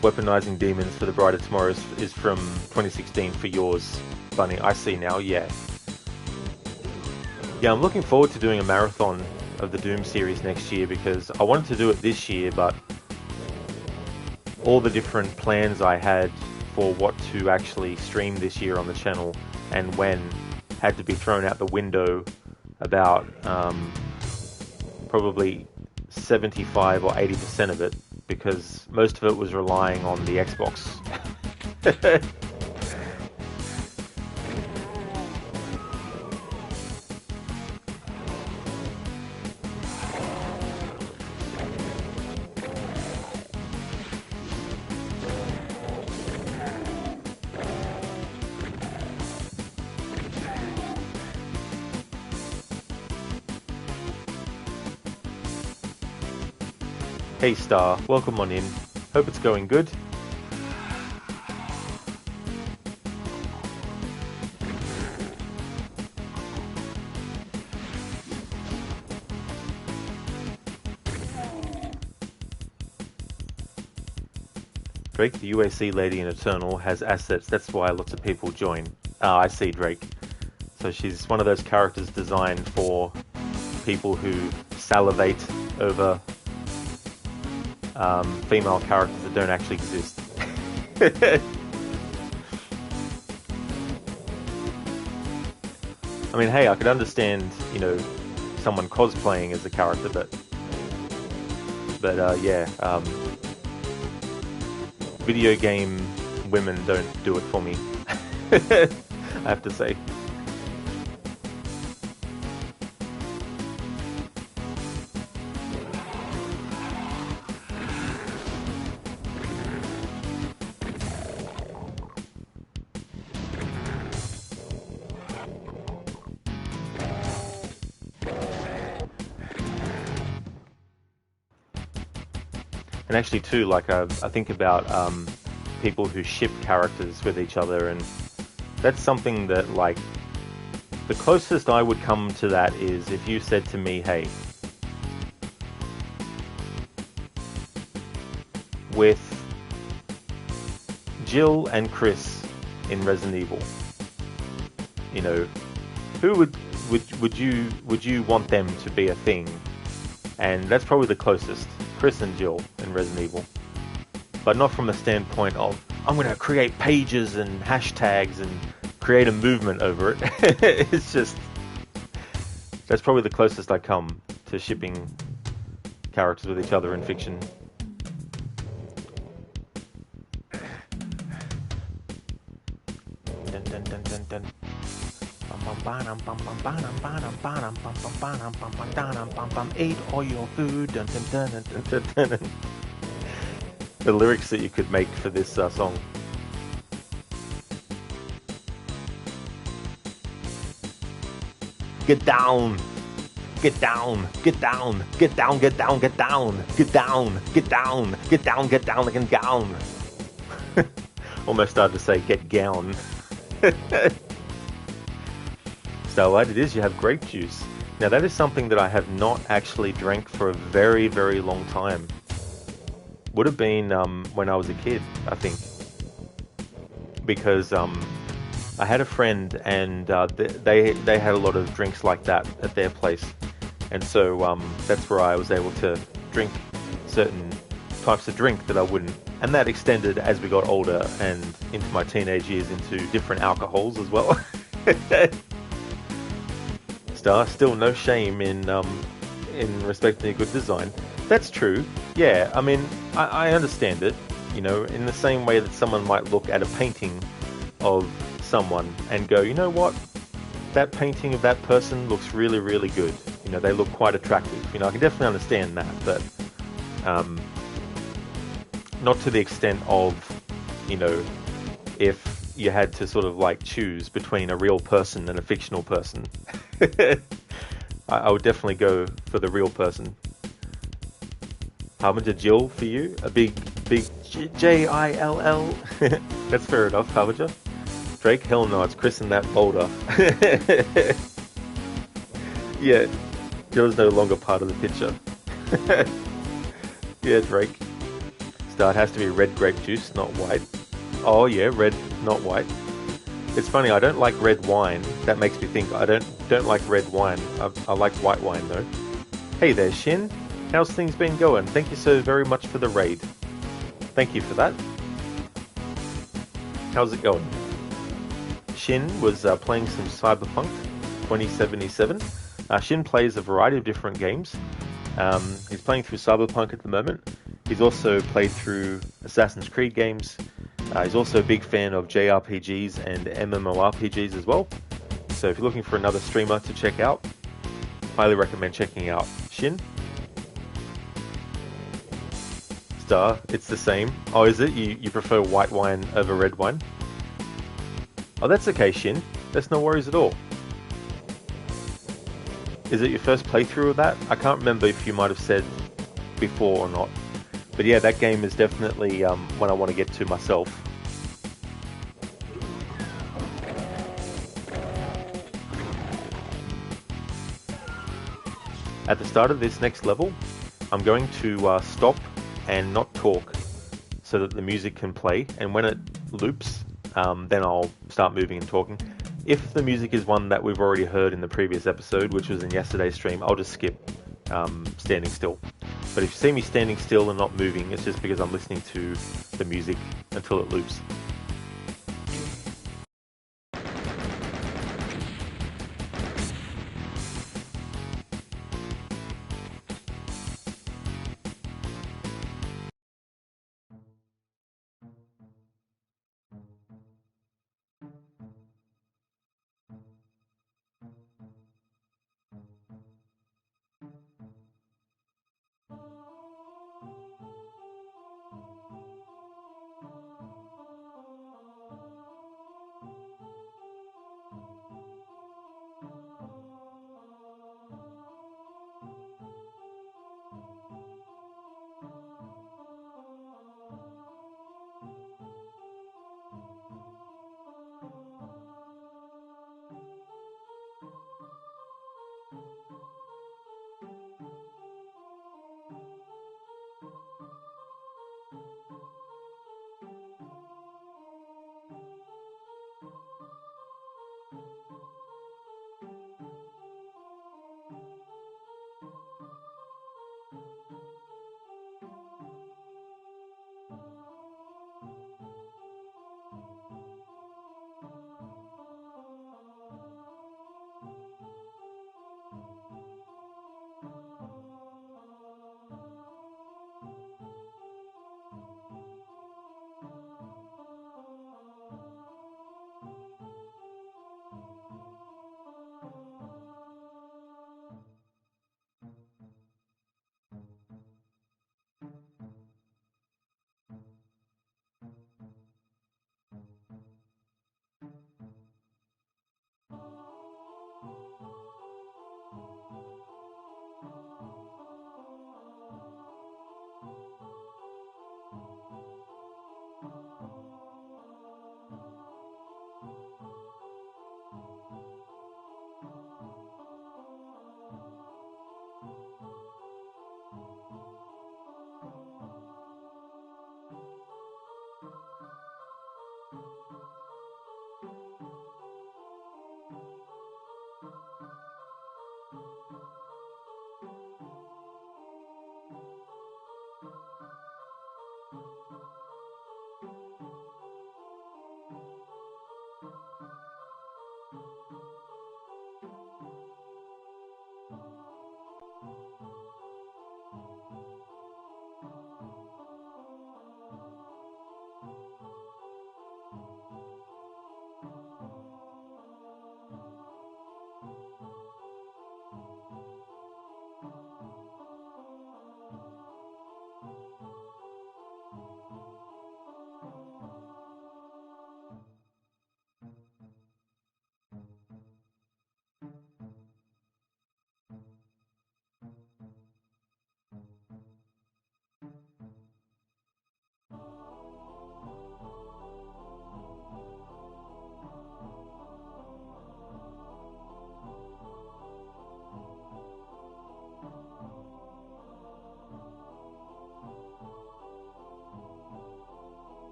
Weaponizing Demons for the Bride of Tomorrow is from 2016 for yours, Bunny. I see now, yeah. Yeah, I'm looking forward to doing a marathon of the Doom series next year, because I wanted to do it this year, but all the different plans I had for what to actually stream this year on the channel and when had to be thrown out the window about probably 75 or 80% of it, because most of it was relying on the Xbox. Hey Star, welcome on in. Hope it's going good. Drake, the UAC lady in Eternal, has assets. That's why lots of people join. Ah, I see, Drake. So she's one of those characters designed for people who salivate over female characters that don't actually exist. I mean, hey, I could understand, someone cosplaying as a character, but yeah, video game women don't do it for me. I have to say. And actually too, like I think about people who ship characters with each other, and that's something that, like, the closest I would come to that is if you said to me, hey, with Jill and Chris in Resident Evil. You know, who would you want them to be a thing? And that's probably the closest, Chris and Jill in Resident Evil. But not from the standpoint of, I'm going to create pages and hashtags and create a movement over it. It's just, that's probably the closest I come to shipping characters with each other in fiction. Dun, dun, dun, dun, dun. Eat all your food. Dun, dun, dun, dun, dun, dun, dun. The lyrics that you could make for this song. Get down. Get down. Get down. Get down. Get down. Get down. Get down. Get down. Get down. Get down like a gown. Almost started to say get gown. Starlight, it is, you have grape juice. Now that is something that I have not actually drank for a very, very long time. Would have been when I was a kid, I think. Because I had a friend and they had a lot of drinks like that at their place. And so that's where I was able to drink certain types of drink that I wouldn't. And that extended as we got older and into my teenage years into different alcohols as well. Still no shame in respecting a good design. That's true. Yeah, I mean, I understand it. You know, in the same way that someone might look at a painting of someone and go, you know what? That painting of that person looks really, really good. You know, they look quite attractive. You know, I can definitely understand that, but not to the extent of, you know, if you had to sort of like choose between a real person and a fictional person. I would definitely go for the real person. Harbinger Jill for you? A big Jill. That's fair enough, Harbinger. Drake? Hell no, it's Chris in that boulder. Yeah, Jill's no longer part of the picture. Yeah, Drake. It has to be red grape juice, not white. Oh yeah, red, not white. It's funny, I don't like red wine. That makes me think I don't like red wine. I like white wine though. Hey there, Shin. How's things been going? Thank you so very much for the raid. Thank you for that. How's it going? Shin was playing some Cyberpunk 2077. Shin plays a variety of different games. He's playing through Cyberpunk at the moment. He's also played through Assassin's Creed games. He's also a big fan of JRPGs and MMORPGs as well. So if you're looking for another streamer to check out, highly recommend checking out Shin. Star, it's the same. Oh, is it? You prefer white wine over red wine? Oh, that's okay, Shin. That's no worries at all. Is it your first playthrough of that? I can't remember if you might have said before or not. But yeah, that game is definitely one I want to get to myself. At the start of this next level, I'm going to stop and not talk so that the music can play. And when it loops, then I'll start moving and talking. If the music is one that we've already heard in the previous episode, which was in yesterday's stream, I'll just skip standing still. But if you see me standing still and not moving, it's just because I'm listening to the music until it loops.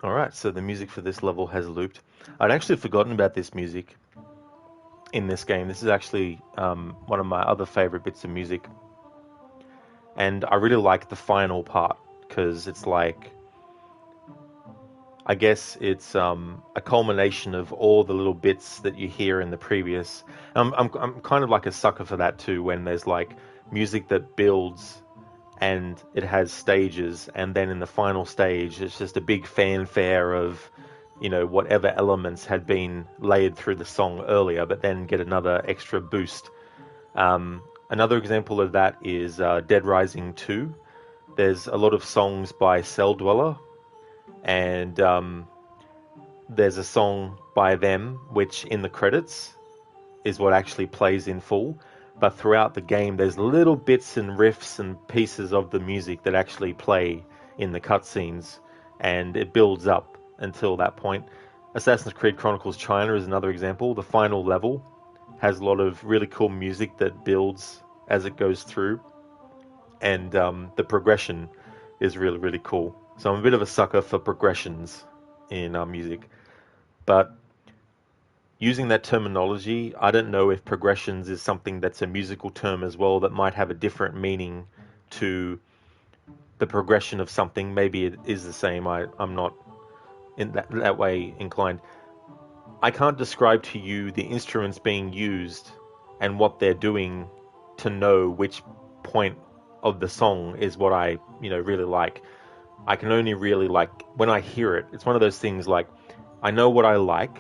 Alright, so the music for this level has looped. I'd actually forgotten about this music in this game. This is actually one of my other favorite bits of music. And I really like the final part because it's like, I guess it's a culmination of all the little bits that you hear in the previous. I'm kind of like a sucker for that too, when there's like music that builds and it has stages, and then in the final stage, it's just a big fanfare of, whatever elements had been layered through the song earlier, but then get another extra boost. Another example of that is Dead Rising 2. There's a lot of songs by Cell Dweller, and there's a song by them which in the credits is what actually plays in full. But throughout the game, there's little bits and riffs and pieces of the music that actually play in the cutscenes, and it builds up until that point. Assassin's Creed Chronicles China is another example. The final level has a lot of really cool music that builds as it goes through, and the progression is really, really cool. So I'm a bit of a sucker for progressions in music. But using that terminology, I don't know if progressions is something that's a musical term as well that might have a different meaning to the progression of something. Maybe it is the same. I'm not in that way inclined. I can't describe to you the instruments being used and what they're doing to know which point of the song is what I, really like. I can only really like when I hear it. It's one of those things like I know what I like,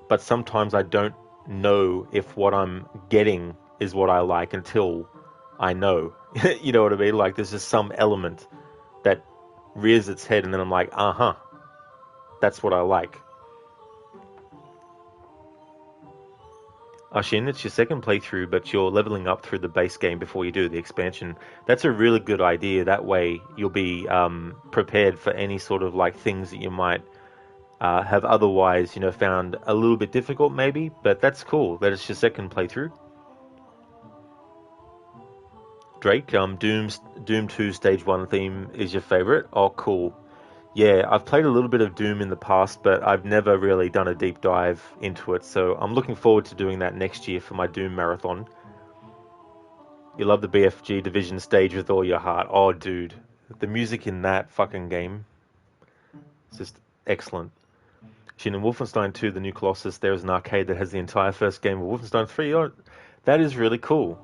but sometimes I don't know if what I'm getting is what I like until I know. You know what I mean? Like there's just some element that rears its head, and then I'm like, that's what I like. Ashin, it's your second playthrough, but you're leveling up through the base game before you do the expansion. That's a really good idea. That way you'll be prepared for any sort of like things that you might have otherwise, found a little bit difficult maybe, but that's cool that it's your second playthrough. Drake, Doom 2 Stage 1 theme is your favorite? Oh, cool. Yeah, I've played a little bit of Doom in the past, but I've never really done a deep dive into it, so I'm looking forward to doing that next year for my Doom marathon. You love the BFG Division stage with all your heart. Oh, dude, the music in that fucking game is just excellent. In Wolfenstein 2, The New Colossus, there is an arcade that has the entire first game of Wolfenstein 3. Oh, that is really cool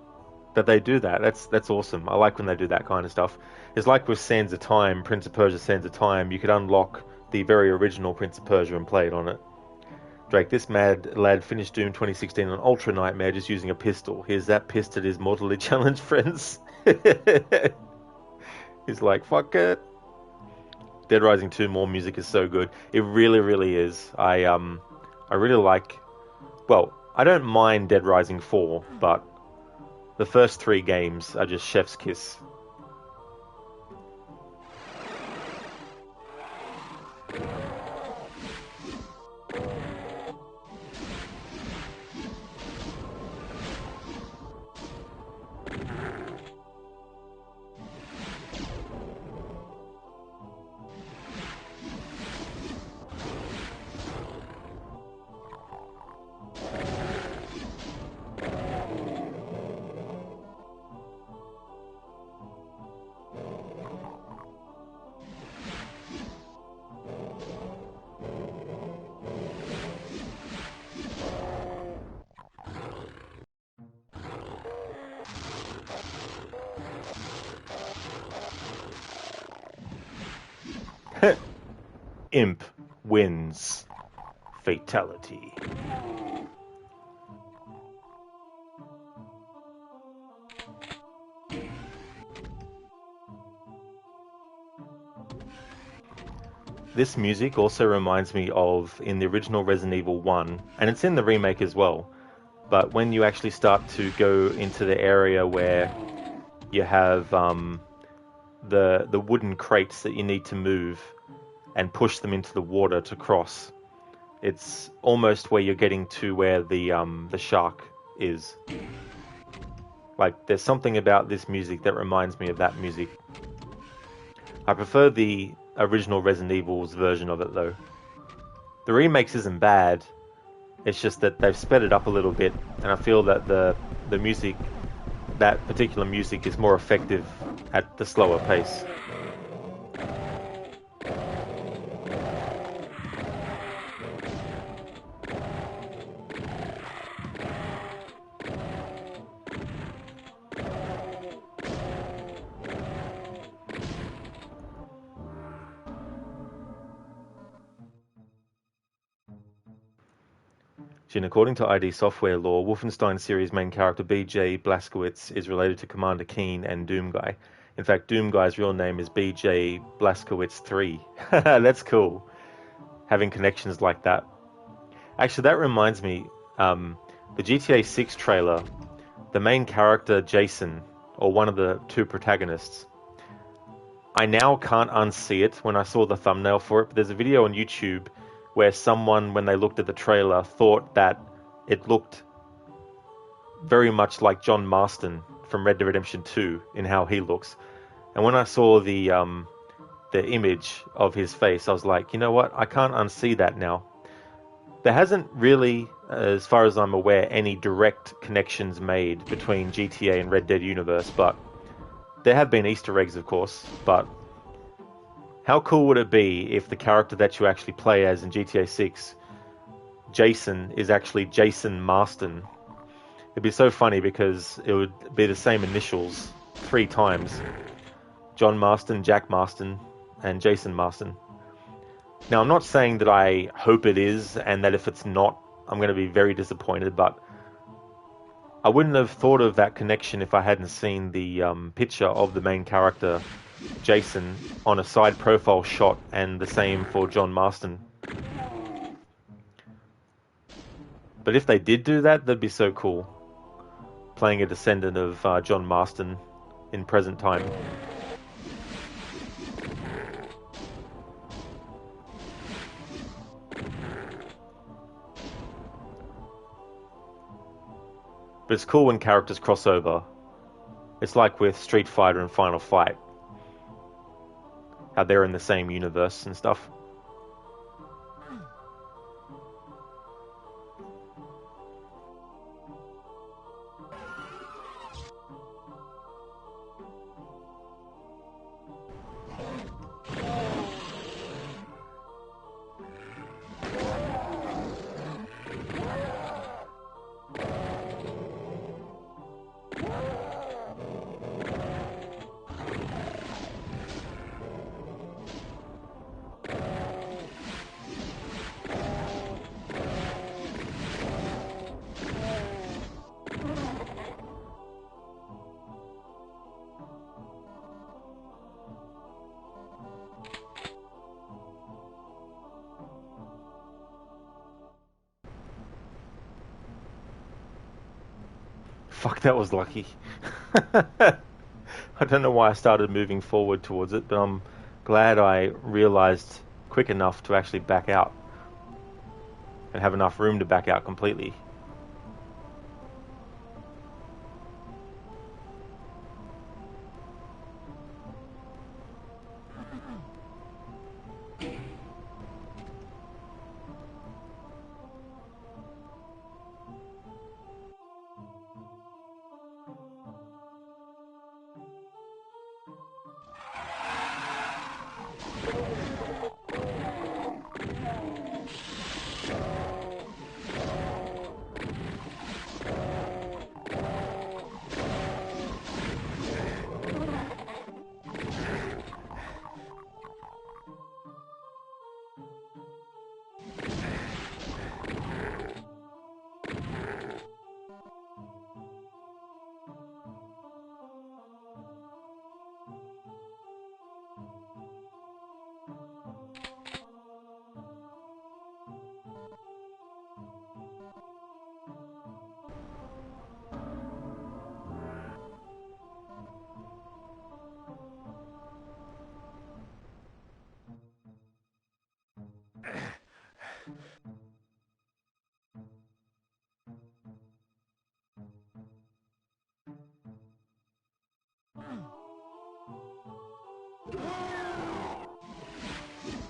that they do that. That's awesome. I like when they do that kind of stuff. It's like with Sands of Time, Prince of Persia Sands of Time, you could unlock the very original Prince of Persia and play it on it. Drake, this mad lad finished Doom 2016 on Ultra Nightmare just using a pistol. Here's that pissed at his mortally challenged friends. He's like, fuck it. Dead Rising 2 more music is so good. It really, really is. I really like. Well, I don't mind Dead Rising 4, but the first 3 games are just chef's kiss. Imp wins. Fatality. This music also reminds me of in the original Resident Evil 1, and it's in the remake as well, but when you actually start to go into the area where you have the wooden crates that you need to move and push them into the water to cross, it's almost where you're getting to where the shark is. Like, there's something about this music that reminds me of that music. I prefer the original Resident Evil's version of it, though. The remakes isn't bad. It's just that they've sped it up a little bit, and I feel that the music, that particular music, is more effective at the slower pace. According to ID Software lore, Wolfenstein series main character BJ Blazkowicz is related to Commander Keen and Doom Guy. In fact, Doom Guy's real name is BJ Blazkowicz 3. That's cool, having connections like that. Actually, that reminds me, the GTA 6 trailer, the main character, Jason, or one of the two protagonists, I now can't unsee it when I saw the thumbnail for it, but there's a video on YouTube where someone, when they looked at the trailer, thought that it looked very much like John Marston from Red Dead Redemption 2 in how he looks. And when I saw the image of his face, I was like, you know what? I can't unsee that now. There hasn't really, as far as I'm aware, any direct connections made between GTA and Red Dead universe, but there have been Easter eggs, of course. But how cool would it be if the character that you actually play as in GTA 6, Jason, is actually Jason Marston? It'd be so funny because it would be the same initials 3 times. John Marston, Jack Marston, and Jason Marston. Now, I'm not saying that I hope it is, and that if it's not, I'm going to be very disappointed, but I wouldn't have thought of that connection if I hadn't seen the picture of the main character, Jason, on a side profile shot, and the same for John Marston. But if they did do that, that'd be so cool. Playing a descendant of John Marston in present time. But it's cool when characters cross over. It's like with Street Fighter and Final Fight. How they're in the same universe and stuff. Fuck, that was lucky. I don't know why I started moving forward towards it, but I'm glad I realized quick enough to actually back out. And have enough room to back out completely.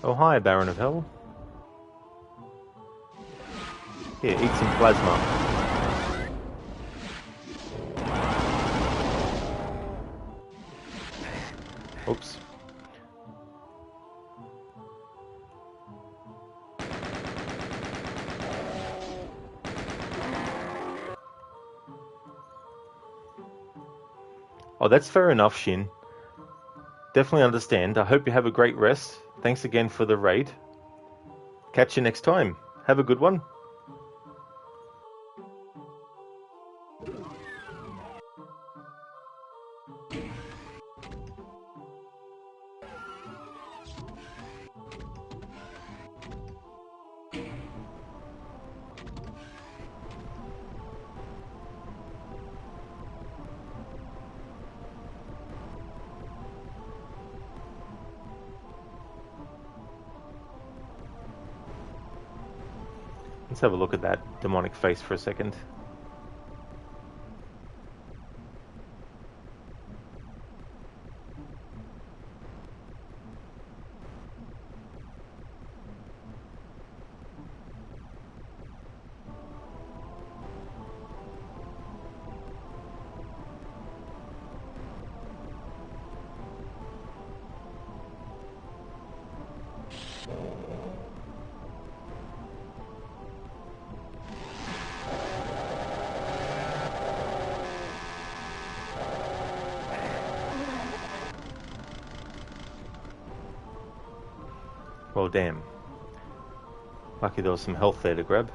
Oh hi, Baron of Hell. Here, eat some plasma. Oops. Oh, that's fair enough, Shin. Definitely understand. I hope you have a great rest. Thanks again for the raid. Catch you next time. Have a good one. Let's have a look at that demonic face for a second. Well, damn. Lucky there was some health there to grab.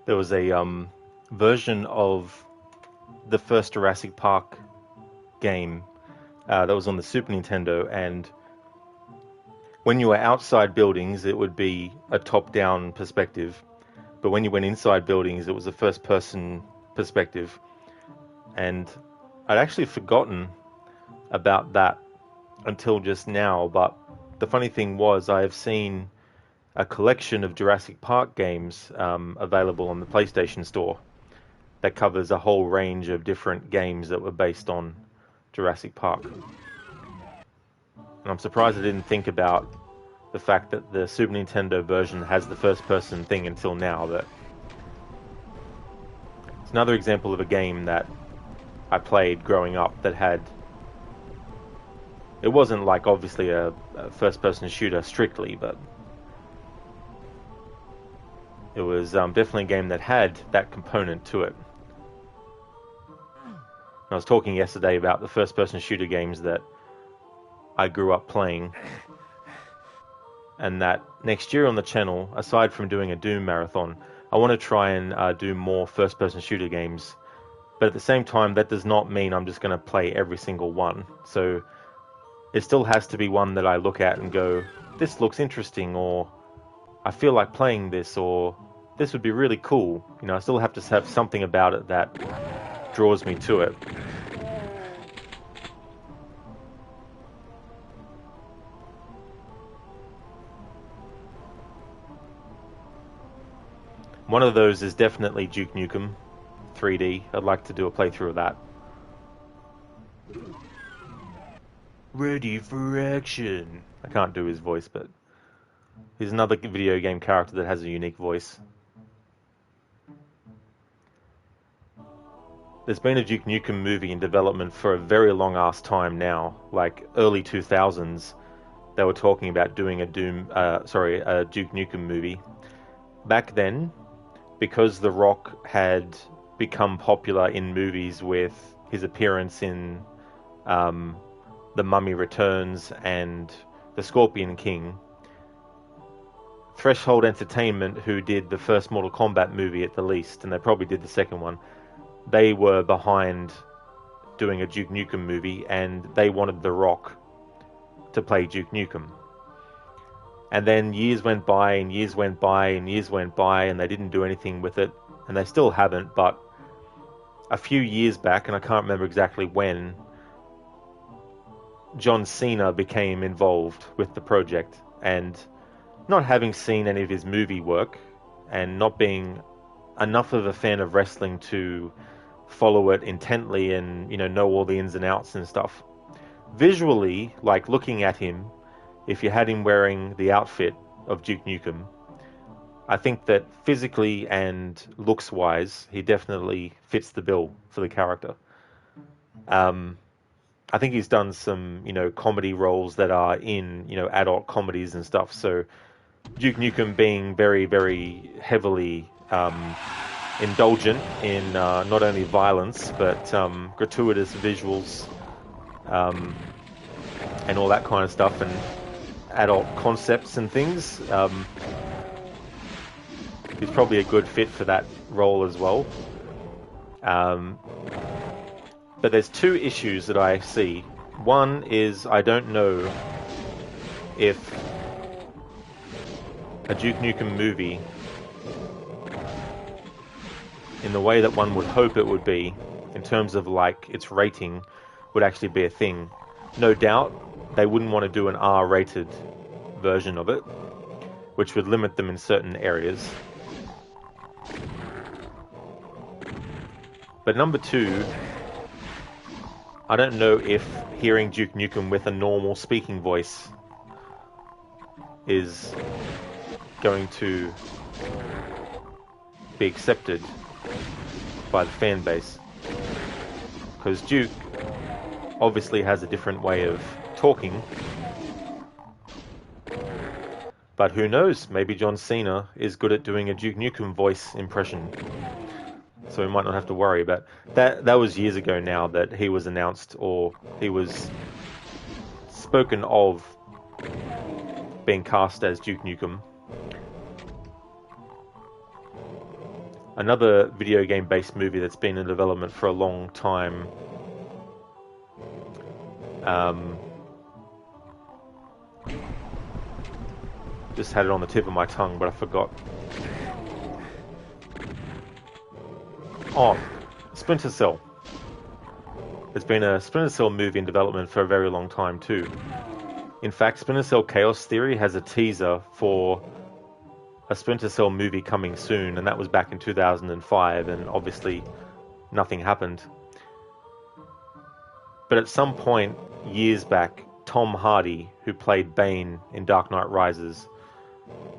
There was a version of the first Jurassic Park game that was on the Super Nintendo, and when you were outside buildings, it would be a top-down perspective, but when you went inside buildings, it was a first-person perspective. And I'd actually forgotten about that until just now, but the funny thing was I have seen a collection of Jurassic Park games available on the PlayStation Store that covers a whole range of different games that were based on Jurassic Park. And I'm surprised I didn't think about the fact that the Super Nintendo version has the first-person thing until now. But it's another example of a game that I played growing up that had... It wasn't like obviously a first-person shooter strictly, but it was definitely a game that had that component to it. I was talking yesterday about the first-person shooter games that I grew up playing, and that next year on the channel, aside from doing a DooM marathon, I want to try and do more first-person shooter games. But at the same time, that does not mean I'm just going to play every single one. So it still has to be one that I look at and go, this looks interesting, or I feel like playing this, or this would be really cool. You know, I still have to have something about it that draws me to it. One of those is definitely Duke Nukem 3D. I'd like to do a playthrough of that. Ready for action. I can't do his voice, but he's another video game character that has a unique voice. There's been a Duke Nukem movie in development for a very long ass time now, like early 2000s. They were talking about doing a a Duke Nukem movie. Back then, because The Rock had become popular in movies with his appearance in The Mummy Returns and The Scorpion King, Threshold Entertainment, who did the first Mortal Kombat movie at the least, and they probably did the second one, they were behind doing a Duke Nukem movie, and they wanted The Rock to play Duke Nukem. And then years went by, and years went by, and years went by, and they didn't do anything with it, and they still haven't, but a few years back, and I can't remember exactly when, John Cena became involved with the project, and not having seen any of his movie work, and not being enough of a fan of wrestling to follow it intently and, you know all the ins and outs and stuff. Visually, like looking at him, if you had him wearing the outfit of Duke Nukem, I think that physically and looks-wise, he definitely fits the bill for the character. I think he's done some, comedy roles that are in, adult comedies and stuff. So Duke Nukem being very, very heavily indulgent in not only violence, but gratuitous visuals and all that kind of stuff, and adult concepts and things. He's probably a good fit for that role as well. But there's two issues that I see. One is I don't know if a Duke Nukem movie, in the way that one would hope it would be, in terms of like its rating, would actually be a thing. No doubt they wouldn't want to do an R-rated version of it, which would limit them in certain areas. But number two, I don't know if hearing Duke Nukem with a normal speaking voice is going to be accepted by the fan base. Because Duke obviously has a different way of talking. But who knows, maybe John Cena is good at doing a Duke Nukem voice impression. So we might not have to worry about that. That was years ago now that he was announced, or he was spoken of being cast as Duke Nukem. Another video game based movie that's been in development for a long time, just had it on the tip of my tongue, but I forgot. Oh, Splinter Cell. There's been a Splinter Cell movie in development for a very long time too. In fact, Splinter Cell Chaos Theory has a teaser for a Splinter Cell movie coming soon, and that was back in 2005, and obviously nothing happened. But at some point, years back, Tom Hardy, who played Bane in Dark Knight Rises,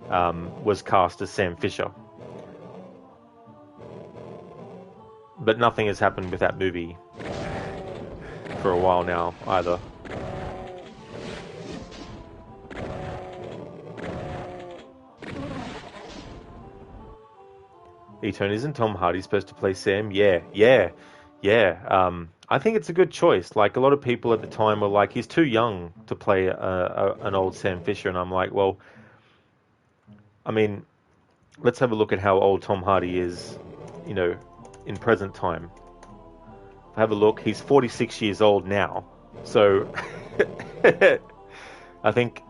was cast as Sam Fisher. But nothing has happened with that movie for a while now, either. E-Tone, isn't Tom Hardy supposed to play Sam? Yeah. I think it's a good choice. Like, a lot of people at the time were like, he's too young to play an old Sam Fisher. And I'm like, well, I mean, let's have a look at how old Tom Hardy is, in present time. Have a look. He's 46 years old now. So, I think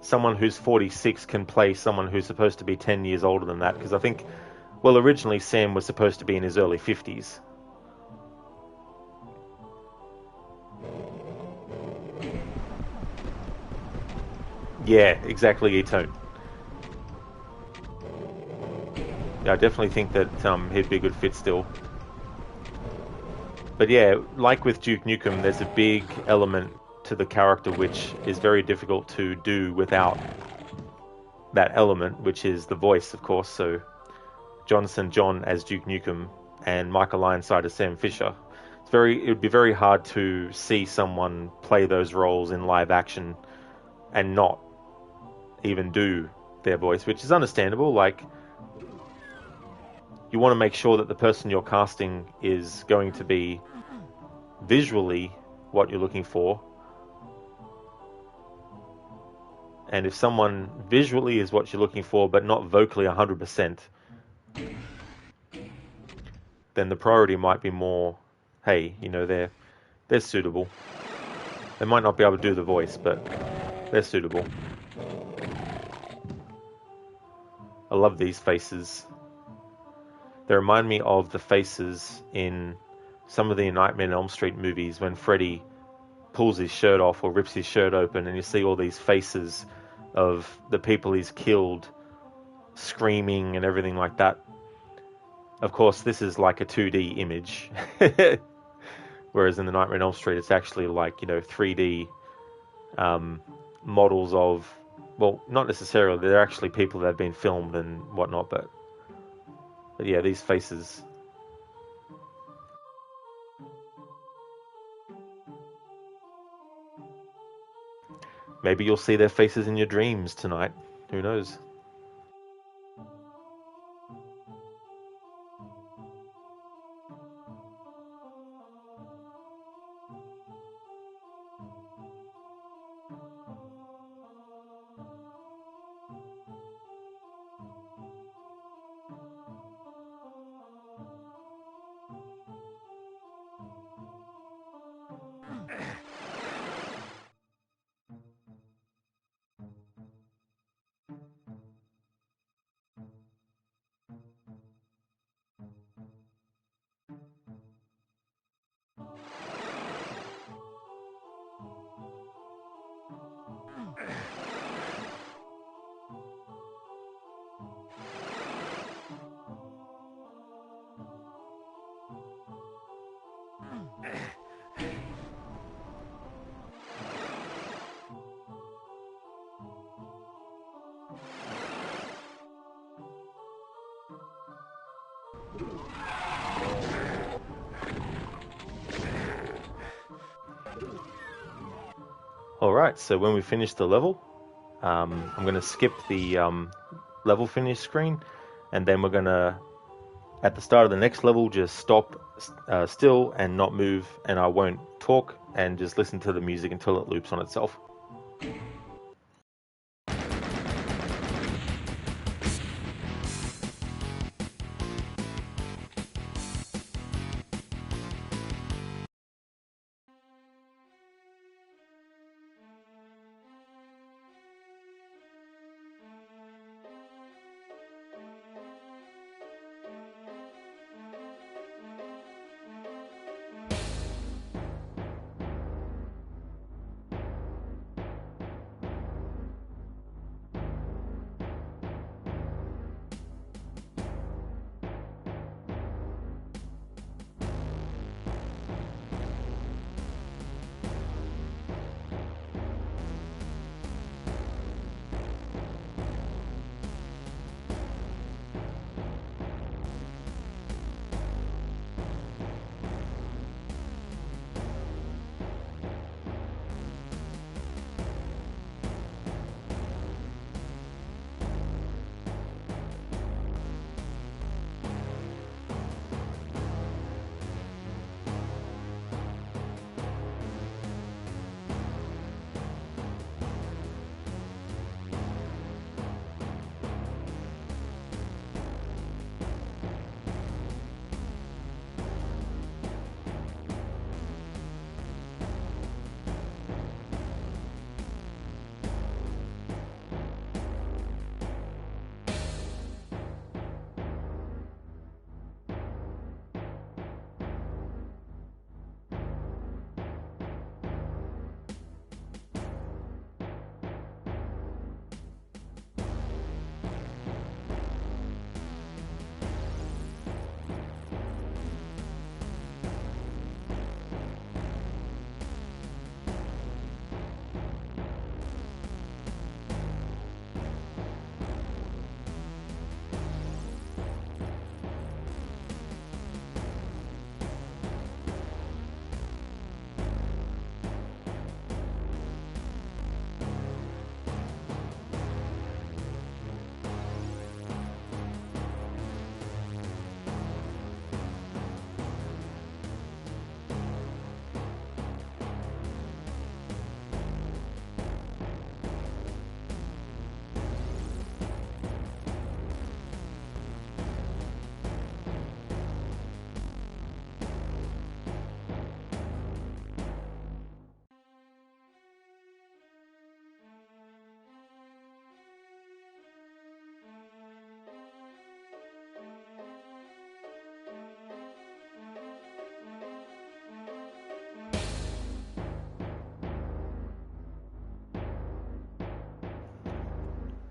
someone who's 46 can play someone who's supposed to be 10 years older than that, because I think, well, originally Sam was supposed to be in his early 50s. Yeah, exactly, E-Tone. Yeah, I definitely think that he'd be a good fit still. But yeah, like with Duke Nukem, there's a big element to the character which is very difficult to do without that element, which is the voice, of course. So Jonathan John as Duke Nukem and Michael Ironside as Sam Fisher. It would be very hard to see someone play those roles in live action and not even do their voice, which is understandable. Like, you want to make sure that the person you're casting is going to be visually what you're looking for. And if someone visually is what you're looking for, but not vocally 100%, then the priority might be more, hey, they're suitable. They might not be able to do the voice, but they're suitable. I love these faces. They remind me of the faces in some of the Nightmare on Elm Street movies when Freddy pulls his shirt off or rips his shirt open, and you see all these faces of the people he's killed screaming and everything like that. Of course, this is like a 2D image, whereas in the Nightmare on Elm Street, it's actually like 3D models of, well, not necessarily. They're actually people that have been filmed and whatnot, but yeah, these faces. Maybe you'll see their faces in your dreams tonight. Who knows? Alright, so when we finish the level, I'm going to skip the level finish screen, and then we're going to, at the start of the next level, just stop still and not move, and I won't talk, and just listen to the music until it loops on itself.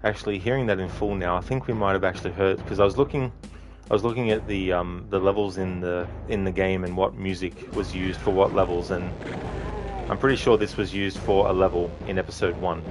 actually hearing that in full now, I think we might have actually heard, because I was looking at the levels in the game and what music was used for what levels, and I'm pretty sure this was used for a level in episode 1.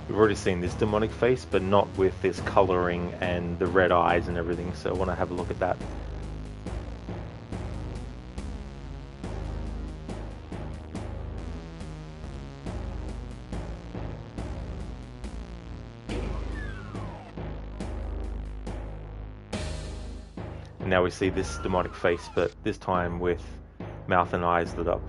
We've already seen this demonic face, but not with this colouring and the red eyes and everything, so I want to have a look at that. And now we see this demonic face, but this time with mouth and eyes lit up.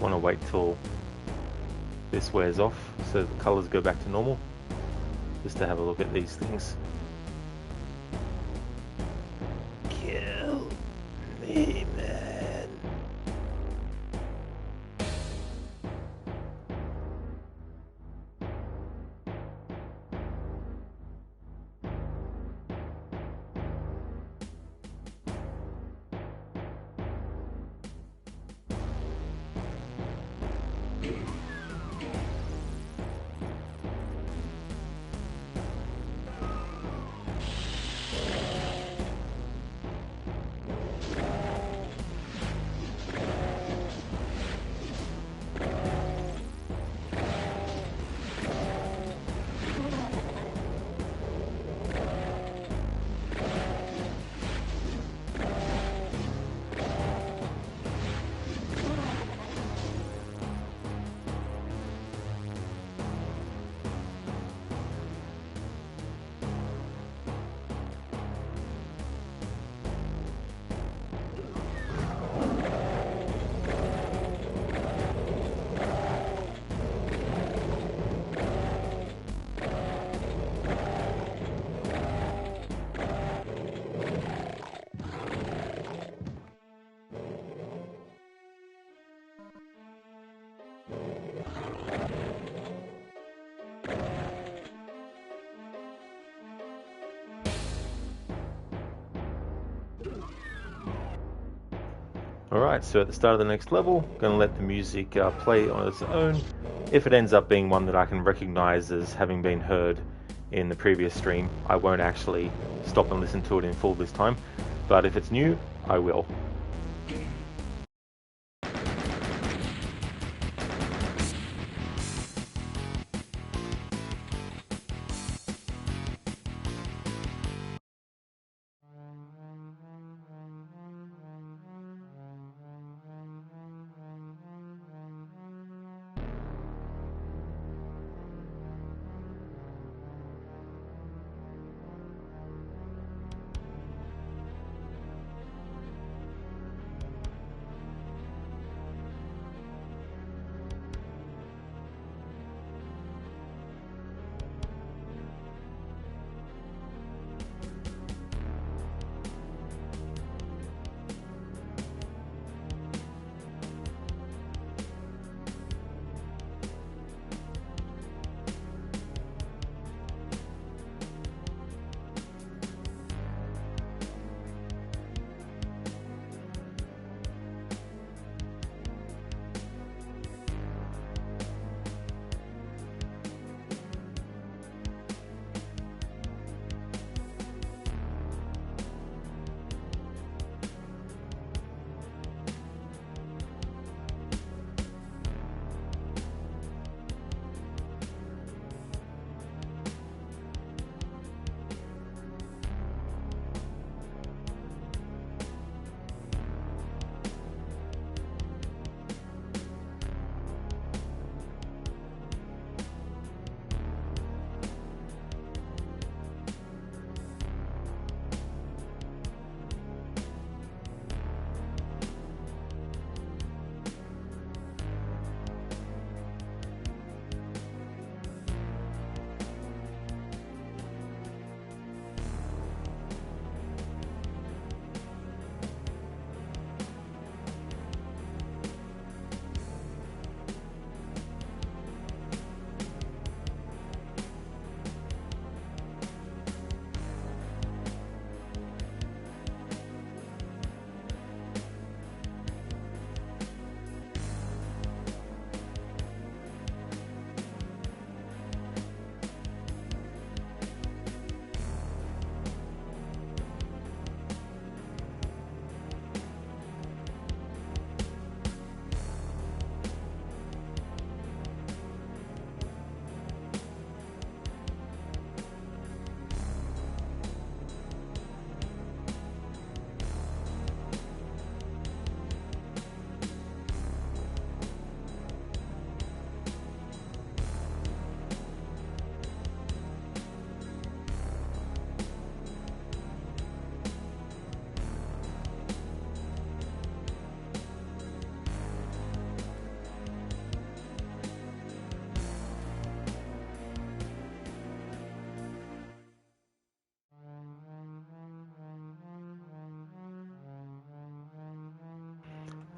Want to wait till this wears off so the colors go back to normal, just to have a look at these things. Kill me, man. Alright, so at the start of the next level, going to let the music play on its own. If it ends up being one that I can recognize as having been heard in the previous stream, I won't actually stop and listen to it in full this time, but if it's new, I will.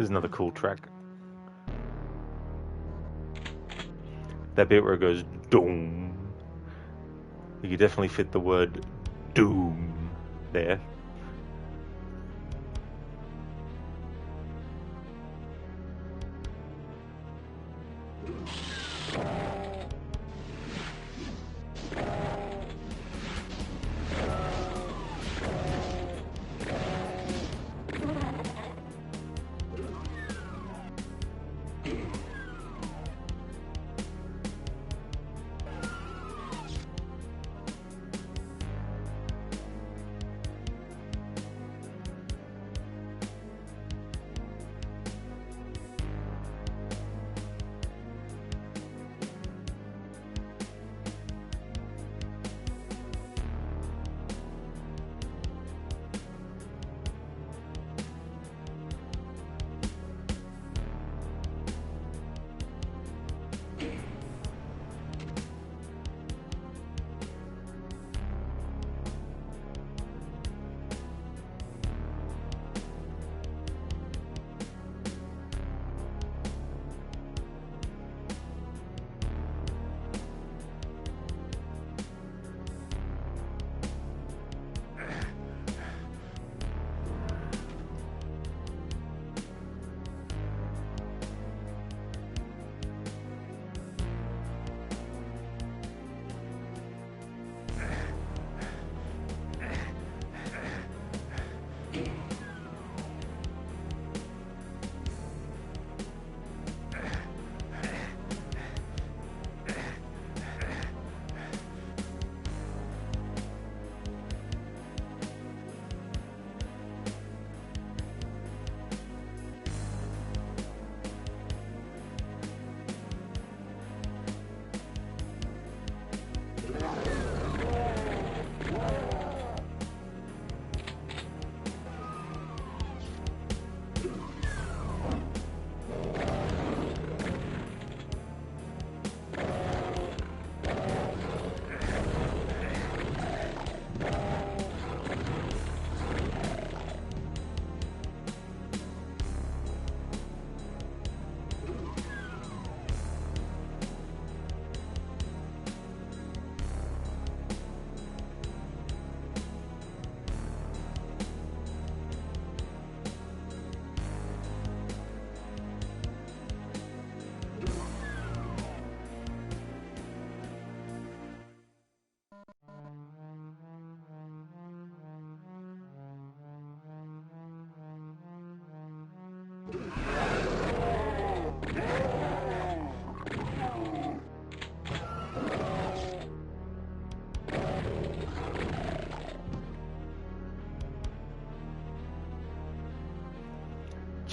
Here's another cool track. That bit where it goes DooM. You could definitely fit the word DOOM there.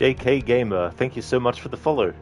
JK Gamer, thank you so much for the follow.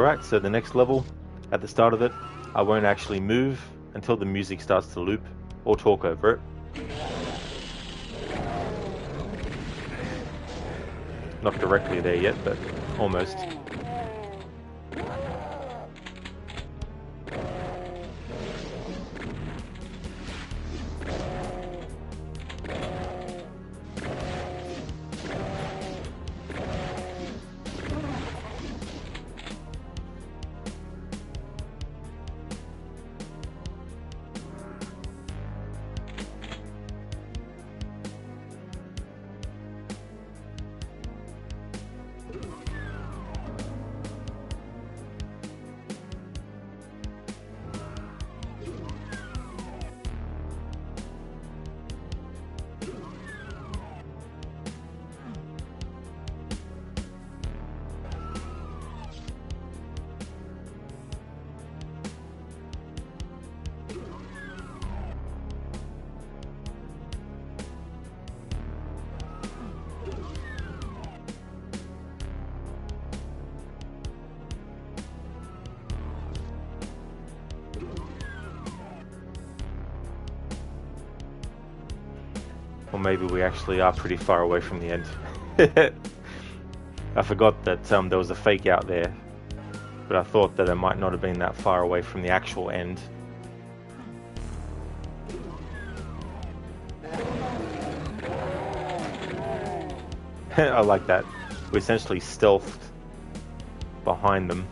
Alright, so the next level, at the start of it, I won't actually move until the music starts to loop or talk over it. Not directly there yet, but almost. Or maybe we actually are pretty far away from the end. I forgot that there was a fake out there, but I thought that it might not have been that far away from the actual end. I like that. We essentially stealthed behind them.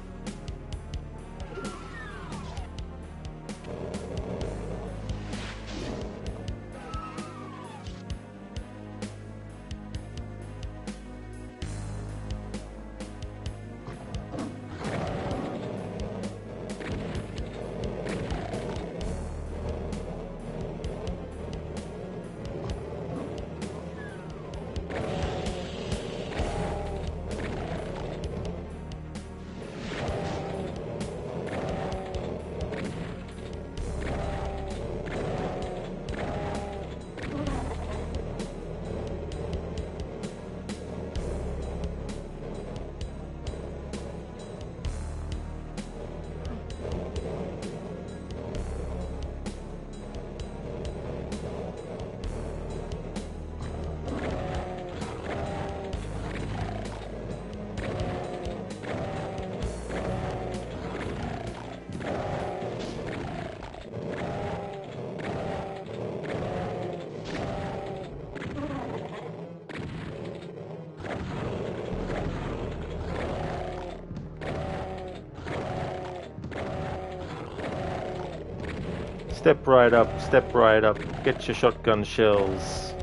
Step right up, get your shotgun shells.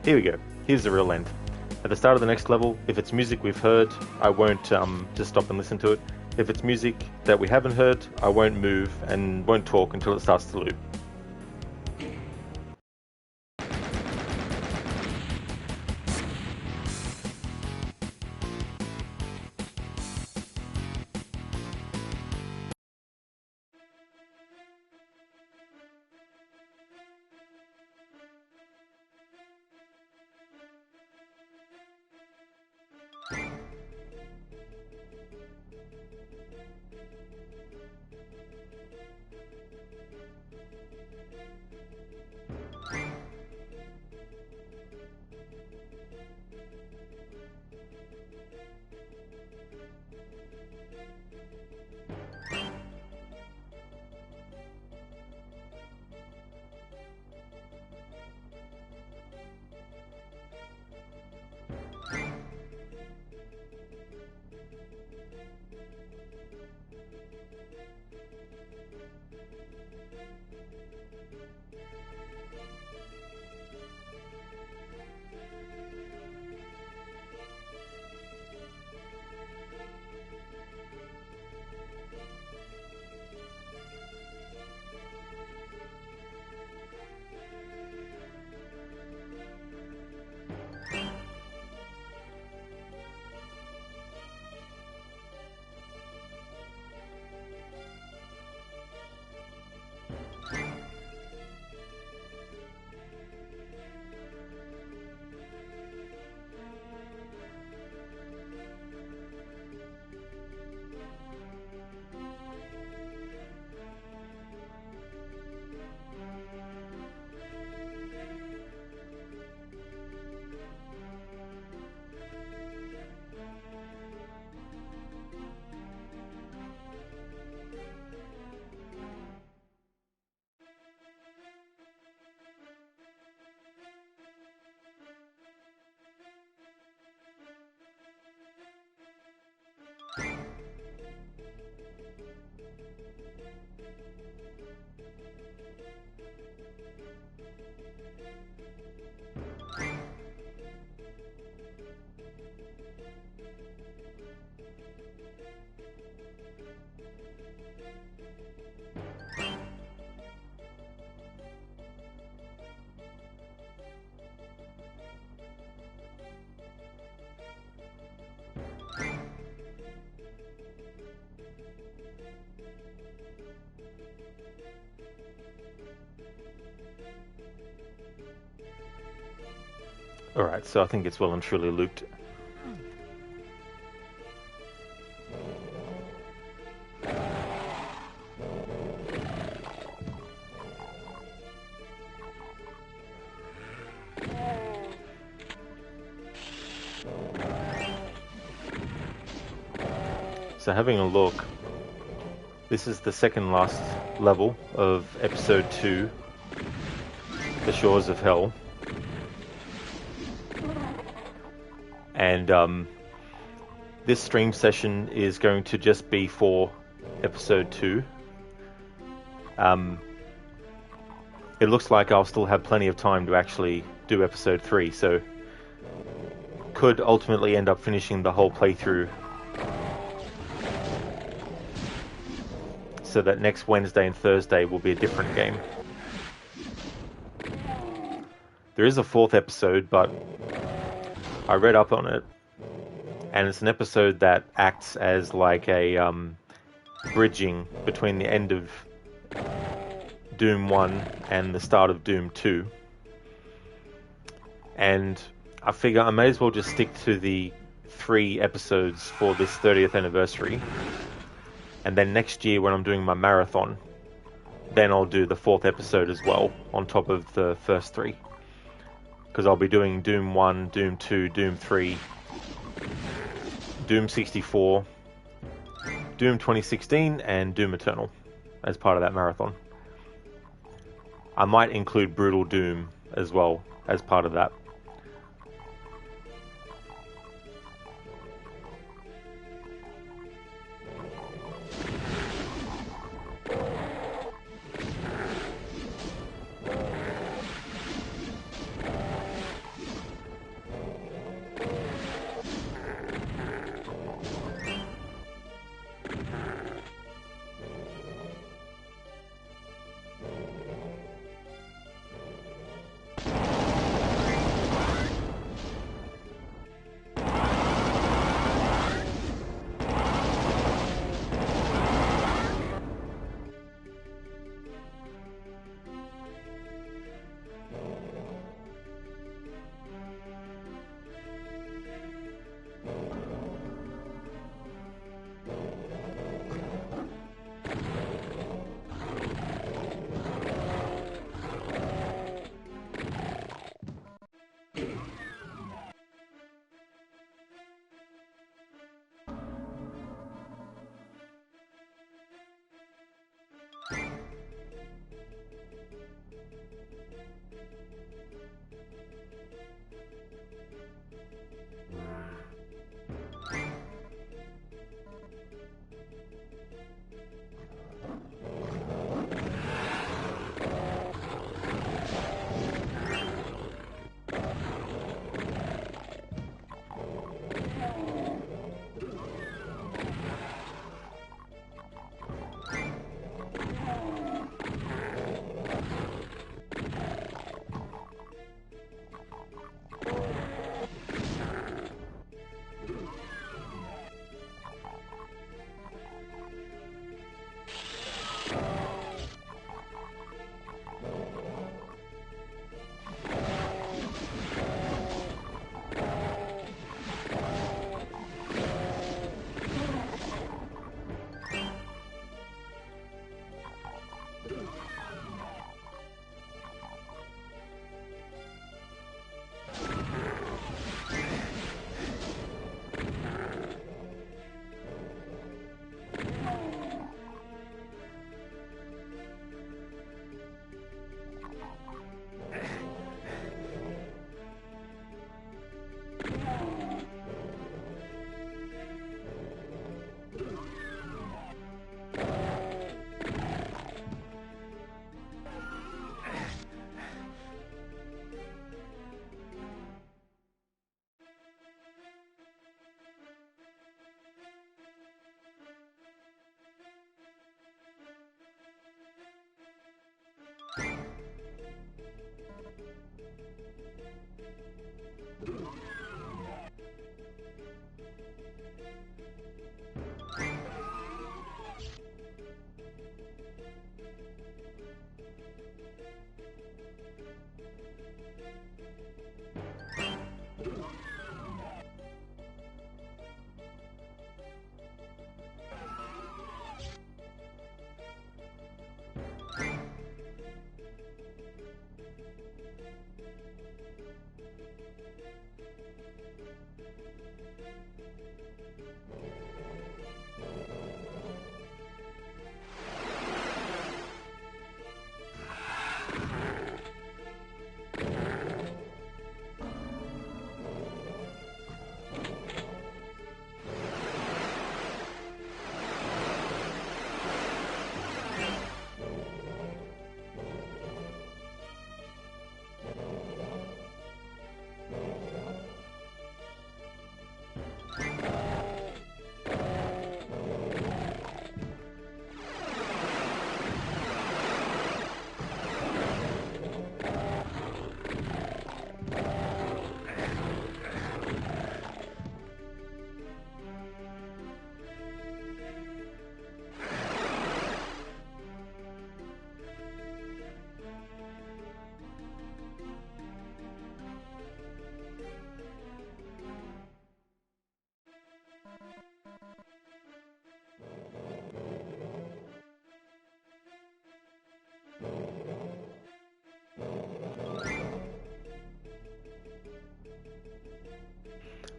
Here we go. Here's the real end. At the start of the next level, if it's music we've heard, I won't just stop and listen to it. If it's music that we haven't heard, I won't move and won't talk until it starts to loop. Alright, so I think it's well and truly looped. So having a look, this is the second last level of episode 2, The Shores of Hell. And this stream session is going to just be for episode 2. It looks like I'll still have plenty of time to actually do episode 3, so could ultimately end up finishing the whole playthrough so that next Wednesday and Thursday will be a different game. There is a 4th episode, but I read up on it, and it's an episode that acts as like a bridging between the end of Doom 1 and the start of Doom 2. And I figure I may as well just stick to the 3 episodes for this 30th anniversary. And then next year when I'm doing my marathon, then I'll do the 4th episode as well, on top of the first 3. Because I'll be doing Doom 1, Doom 2, Doom 3, Doom 64, Doom 2016, and Doom Eternal as part of that marathon. I might include Brutal Doom as well as part of that.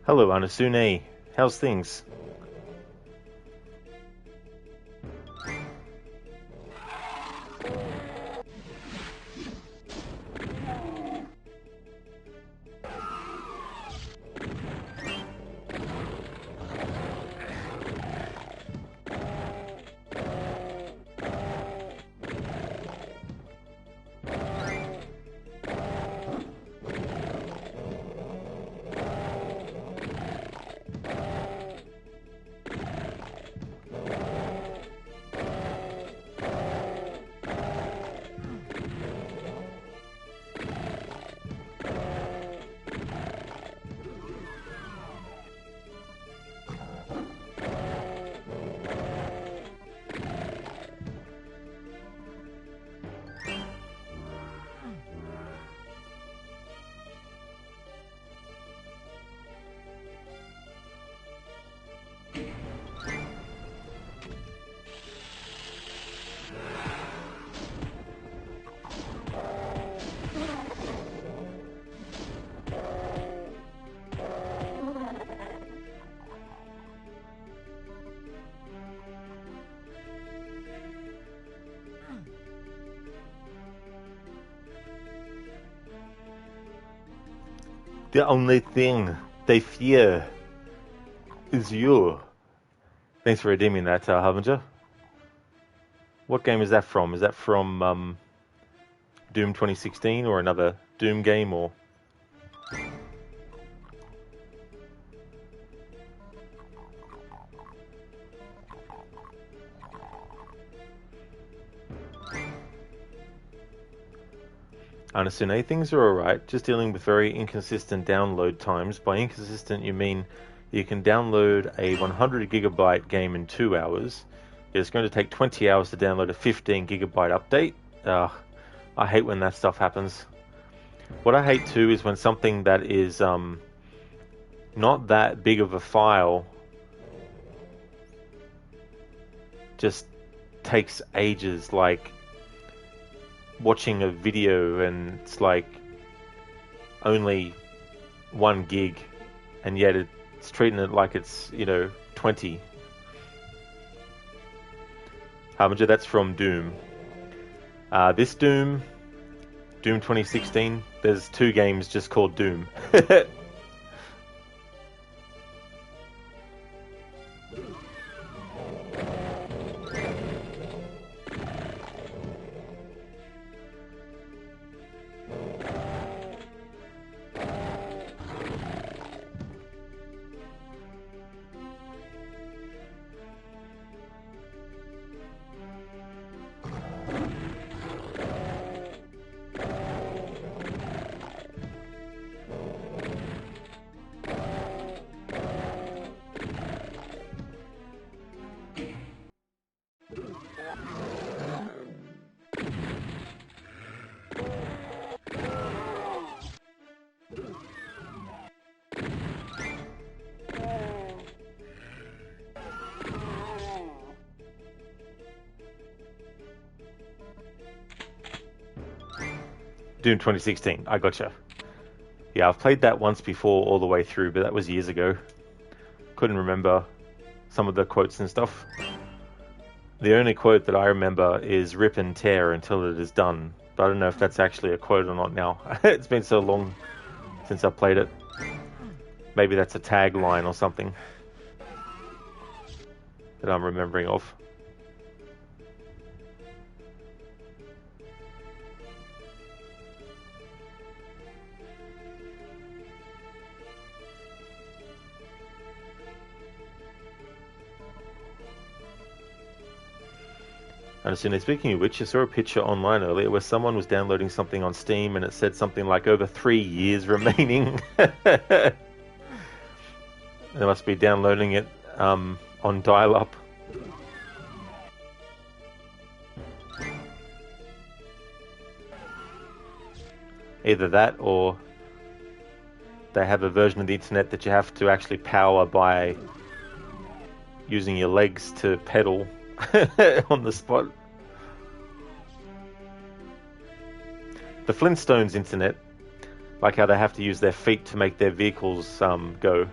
Hello, Anasune. How's things? The only thing they fear is you. Thanks for redeeming that, Harbinger. What game is that from? Is that from Doom 2016 or another Doom game or... Anasune, things are alright, just dealing with very inconsistent download times. By inconsistent, you mean you can download a 100 gigabyte game in 2 hours, It's going to take 20 hours to download a 15 gigabyte update. I hate when that stuff happens. What I hate too is when something that is not that big of a file just takes ages, like watching a video and it's like only 1 gig and yet it's treating it like it's, 20. That's from DooM. This DooM 2016, there's 2 games just called DooM. DooM 2016, I gotcha. Yeah, I've played that once before all the way through, but that was years ago. Couldn't remember some of the quotes and stuff. The only quote that I remember is "rip and tear until it is done," but I don't know if that's actually a quote or not now. It's been so long since I played it. Maybe that's a tagline or something that I'm remembering of. And speaking of which, I saw a picture online earlier where someone was downloading something on Steam and it said something like over 3 years remaining. They must be downloading it on dial-up. Either that or they have a version of the internet that you have to actually power by using your legs to pedal on the spot. The Flintstones internet, like how they have to use their feet to make their vehicles go.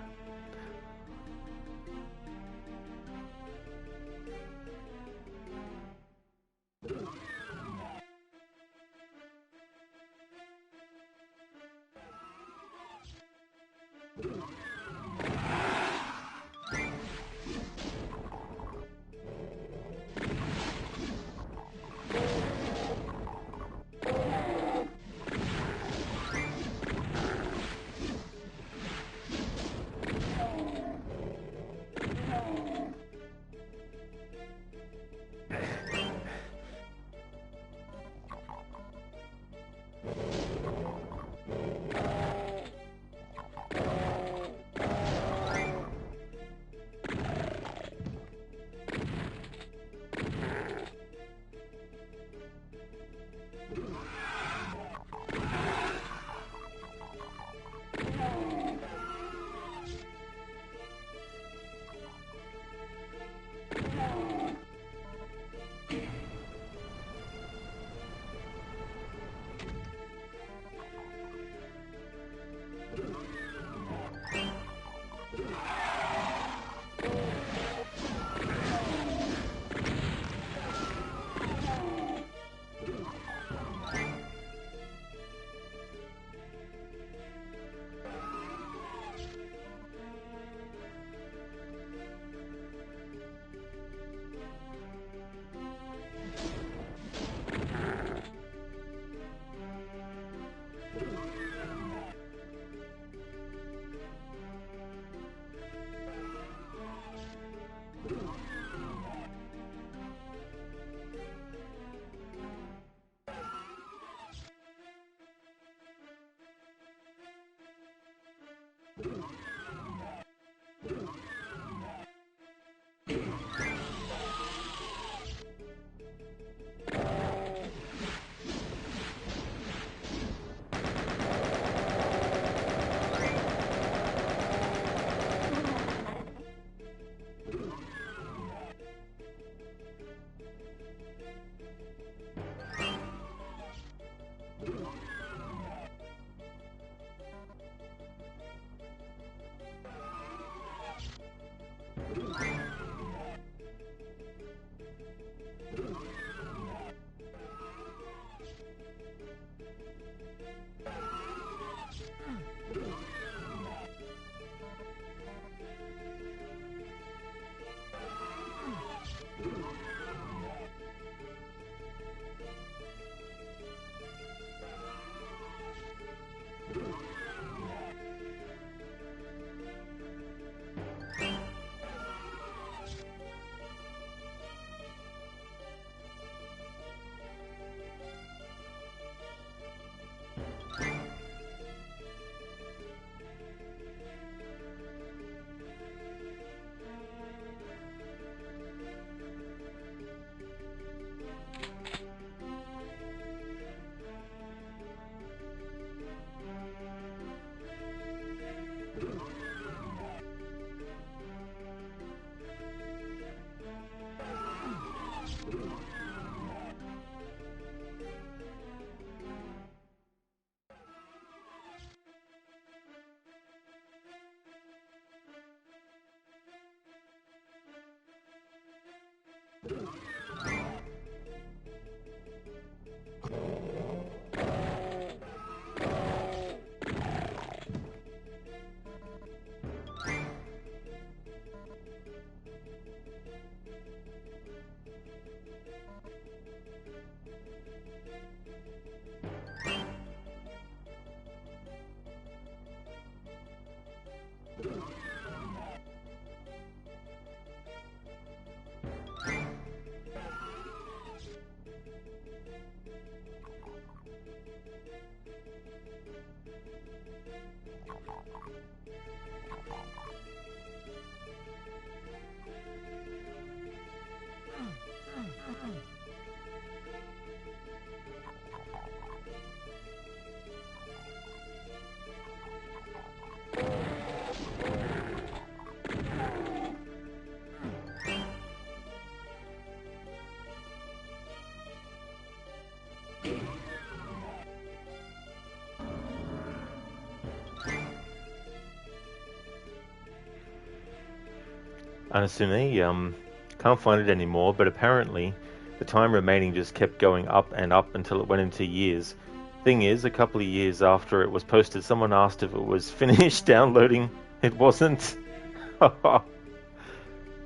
Anasune, can't find it anymore, but apparently the time remaining just kept going up and up until it went into years. Thing is, a couple of years after it was posted, someone asked if it was finished downloading. It wasn't.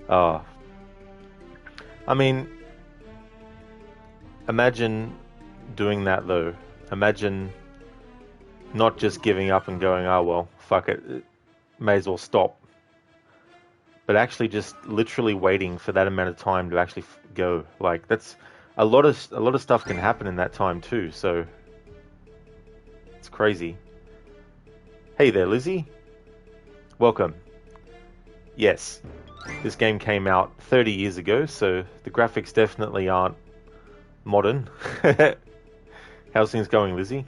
Oh. I mean, imagine doing that though. Imagine not just giving up and going, oh well, fuck it, may as well stop. But actually just literally waiting for that amount of time to actually go. Like, that's a lot of stuff can happen in that time too, so it's crazy. Hey there, Lizzie. Welcome. Yes, this game came out 30 years ago, so the graphics definitely aren't modern. How's things going, Lizzie?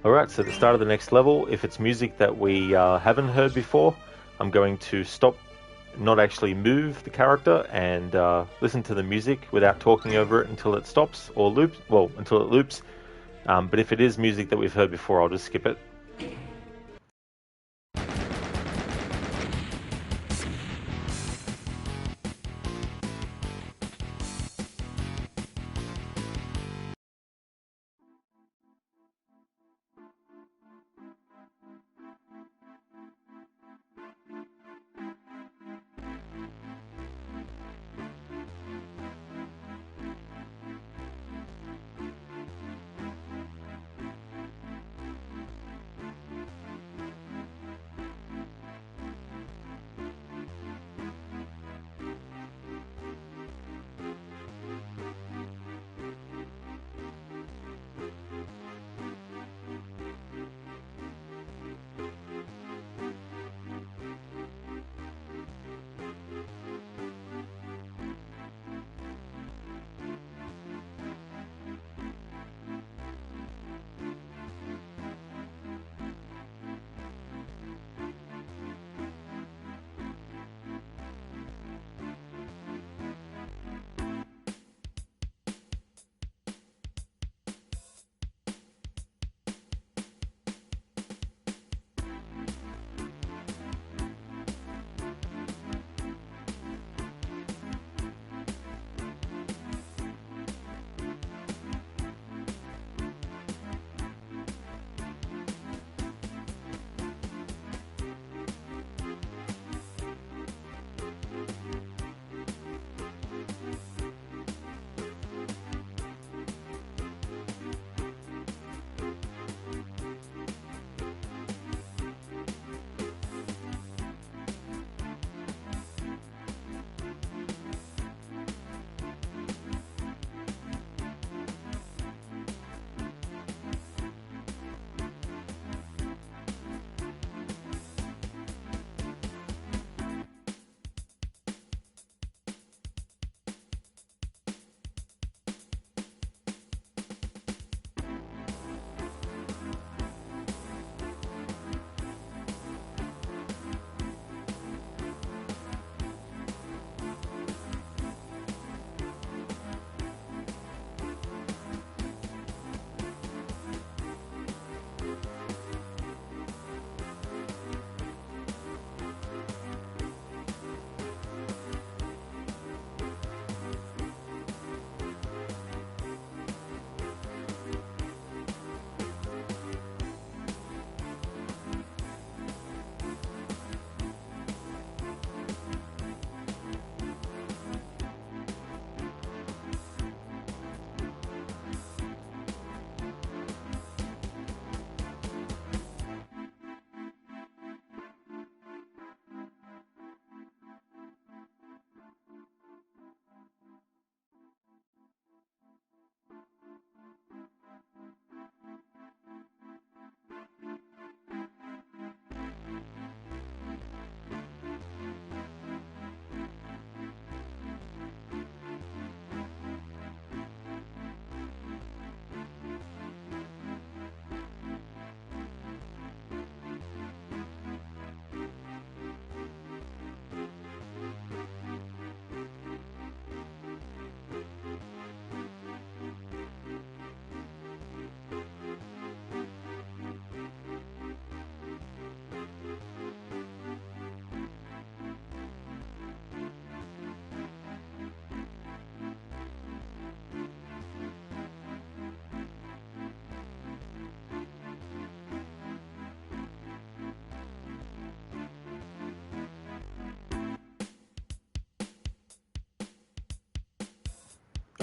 Alright, so at the start of the next level, if it's music that we haven't heard before, I'm going to stop, not actually move the character, and listen to the music without talking over it until it stops, or loops, well, until it loops. But if it is music that we've heard before, I'll just skip it.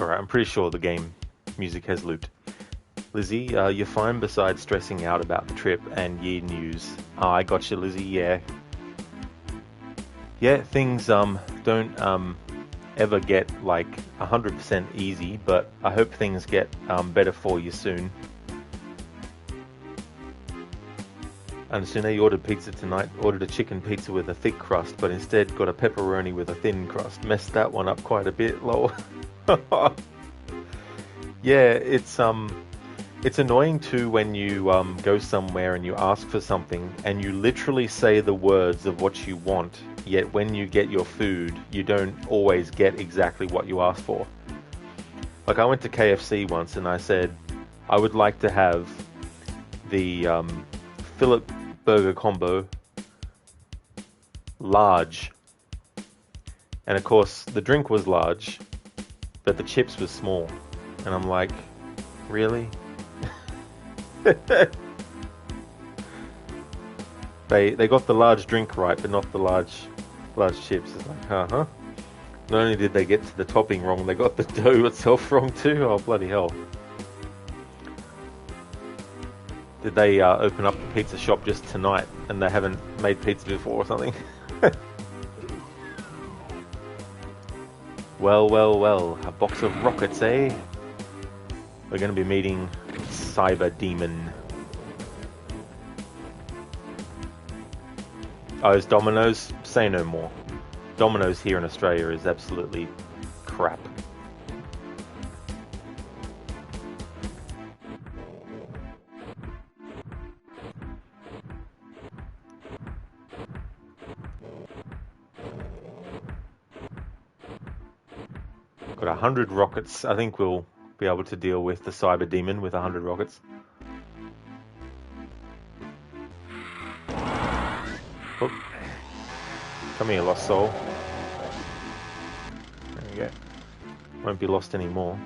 Alright, I'm pretty sure the game music has looped. Lizzie, you're fine besides stressing out about the trip and year news. Oh, I got you, Lizzie, yeah. Yeah, things don't ever get like 100% easy, but I hope things get better for you soon. I understand you ordered pizza tonight, ordered a chicken pizza with a thick crust, but instead got a pepperoni with a thin crust. Messed that one up quite a bit, lol. Yeah, it's annoying too when you go somewhere and you ask for something and you literally say the words of what you want, yet when you get your food, you don't always get exactly what you asked for. Like I went to KFC once and I said, I would like to have the fillet burger combo large. And of course, the drink was large, but the chips was small. And I'm like, really? They got the large drink right, but not the large chips. It's like, huh? Not only did they get to the topping wrong, they got the dough itself wrong too. Oh, bloody hell. Did they open up the pizza shop just tonight and they haven't made pizza before or something? Well, a box of rockets, eh? We're going to be meeting Cyber Demon. Oh, is Domino's? Say no more. Domino's here in Australia is absolutely crap. Got 100 rockets. I think we'll be able to deal with the Cyber Demon with 100 rockets. Oh. Come here, lost soul. There you go. Won't be lost anymore.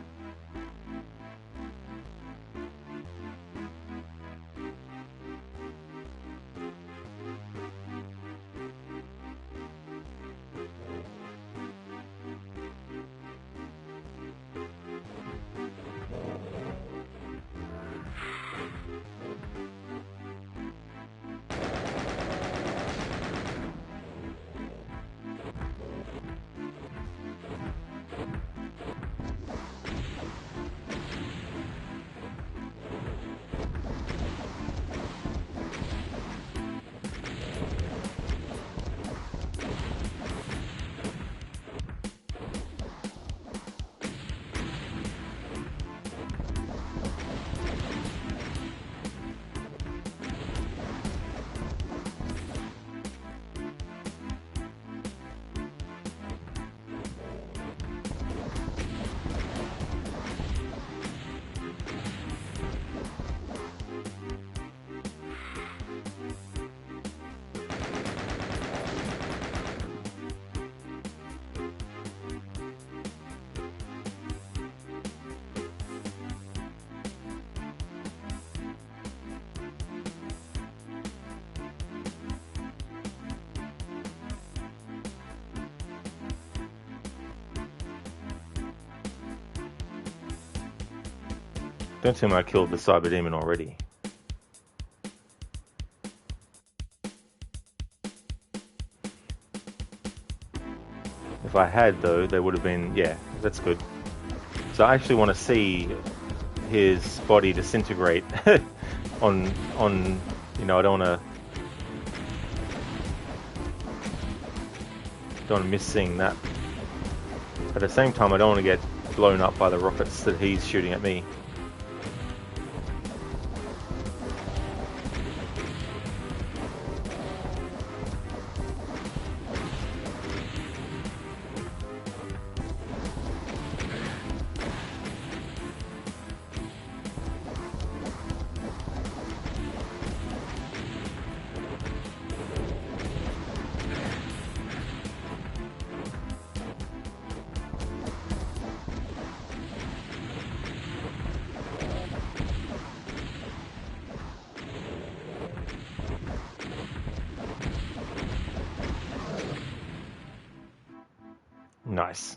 Don't tell me I killed the Cyber Demon already. If I had, though, they would have been... Yeah, that's good. So I actually want to see his body disintegrate on... You know, I don't want to miss seeing that. At the same time, I don't want to get blown up by the rockets that he's shooting at me. Nice.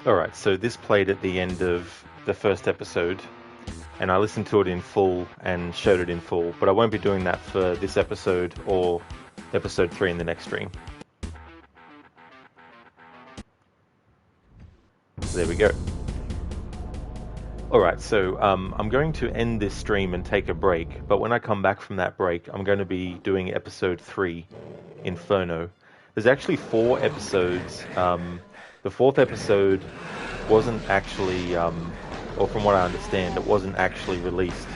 Alright, so this played at the end of the first episode, and I listened to it in full and showed it in full, but I won't be doing that for this episode or episode 3 in the next stream. There we go. Alright, so I'm going to end this stream and take a break, but when I come back from that break, I'm going to be doing episode 3, Inferno. There's actually 4 episodes. The 4th episode wasn't actually, or from what I understand, it wasn't actually released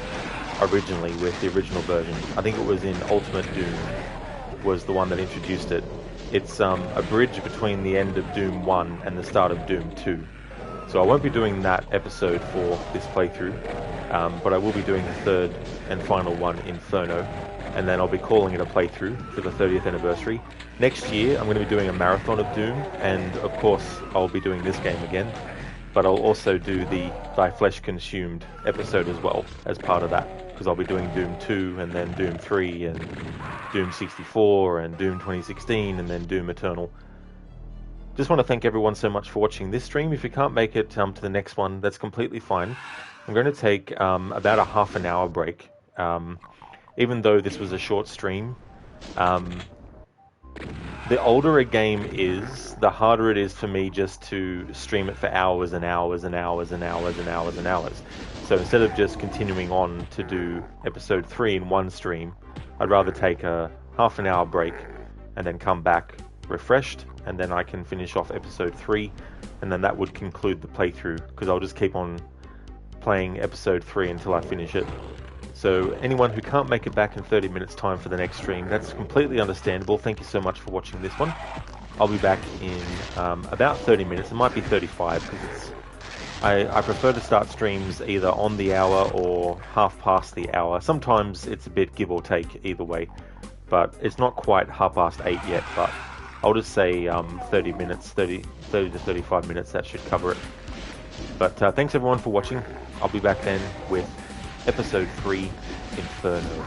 originally with the original version. I think it was in Ultimate Doom was the one that introduced it. It's a bridge between the end of Doom 1 and the start of Doom 2. So I won't be doing that episode for this playthrough, but I will be doing the 3rd and final one, Inferno, and then I'll be calling it a playthrough for the 30th anniversary. Next year I'm going to be doing a marathon of Doom, and of course I'll be doing this game again, but I'll also do the Thy Flesh Consumed episode as well as part of that, because I'll be doing Doom 2 and then Doom 3 and Doom 64 and Doom 2016 and then Doom Eternal. Just want to thank everyone so much for watching this stream. If you can't make it to the next one, that's completely fine. I'm going to take about a half an hour break. Even though this was a short stream, the older a game is, the harder it is for me just to stream it for hours and hours and hours and hours and hours and hours. So instead of just continuing on to do episode 3 in one stream, I'd rather take a half an hour break and then come back refreshed, and then I can finish off episode 3, and then that would conclude the playthrough, because I'll just keep on playing episode 3 until I finish it. So anyone who can't make it back in 30 minutes time for the next stream, that's completely understandable. Thank you so much for watching this one. I'll be back in about 30 minutes. It might be 35, because I prefer to start streams either on the hour or half past the hour. Sometimes it's a bit give or take either way, but it's not quite 8:30 yet, but I'll just say 30 minutes, 30 to 35 minutes, that should cover it. But thanks everyone for watching. I'll be back then with episode 3, Inferno.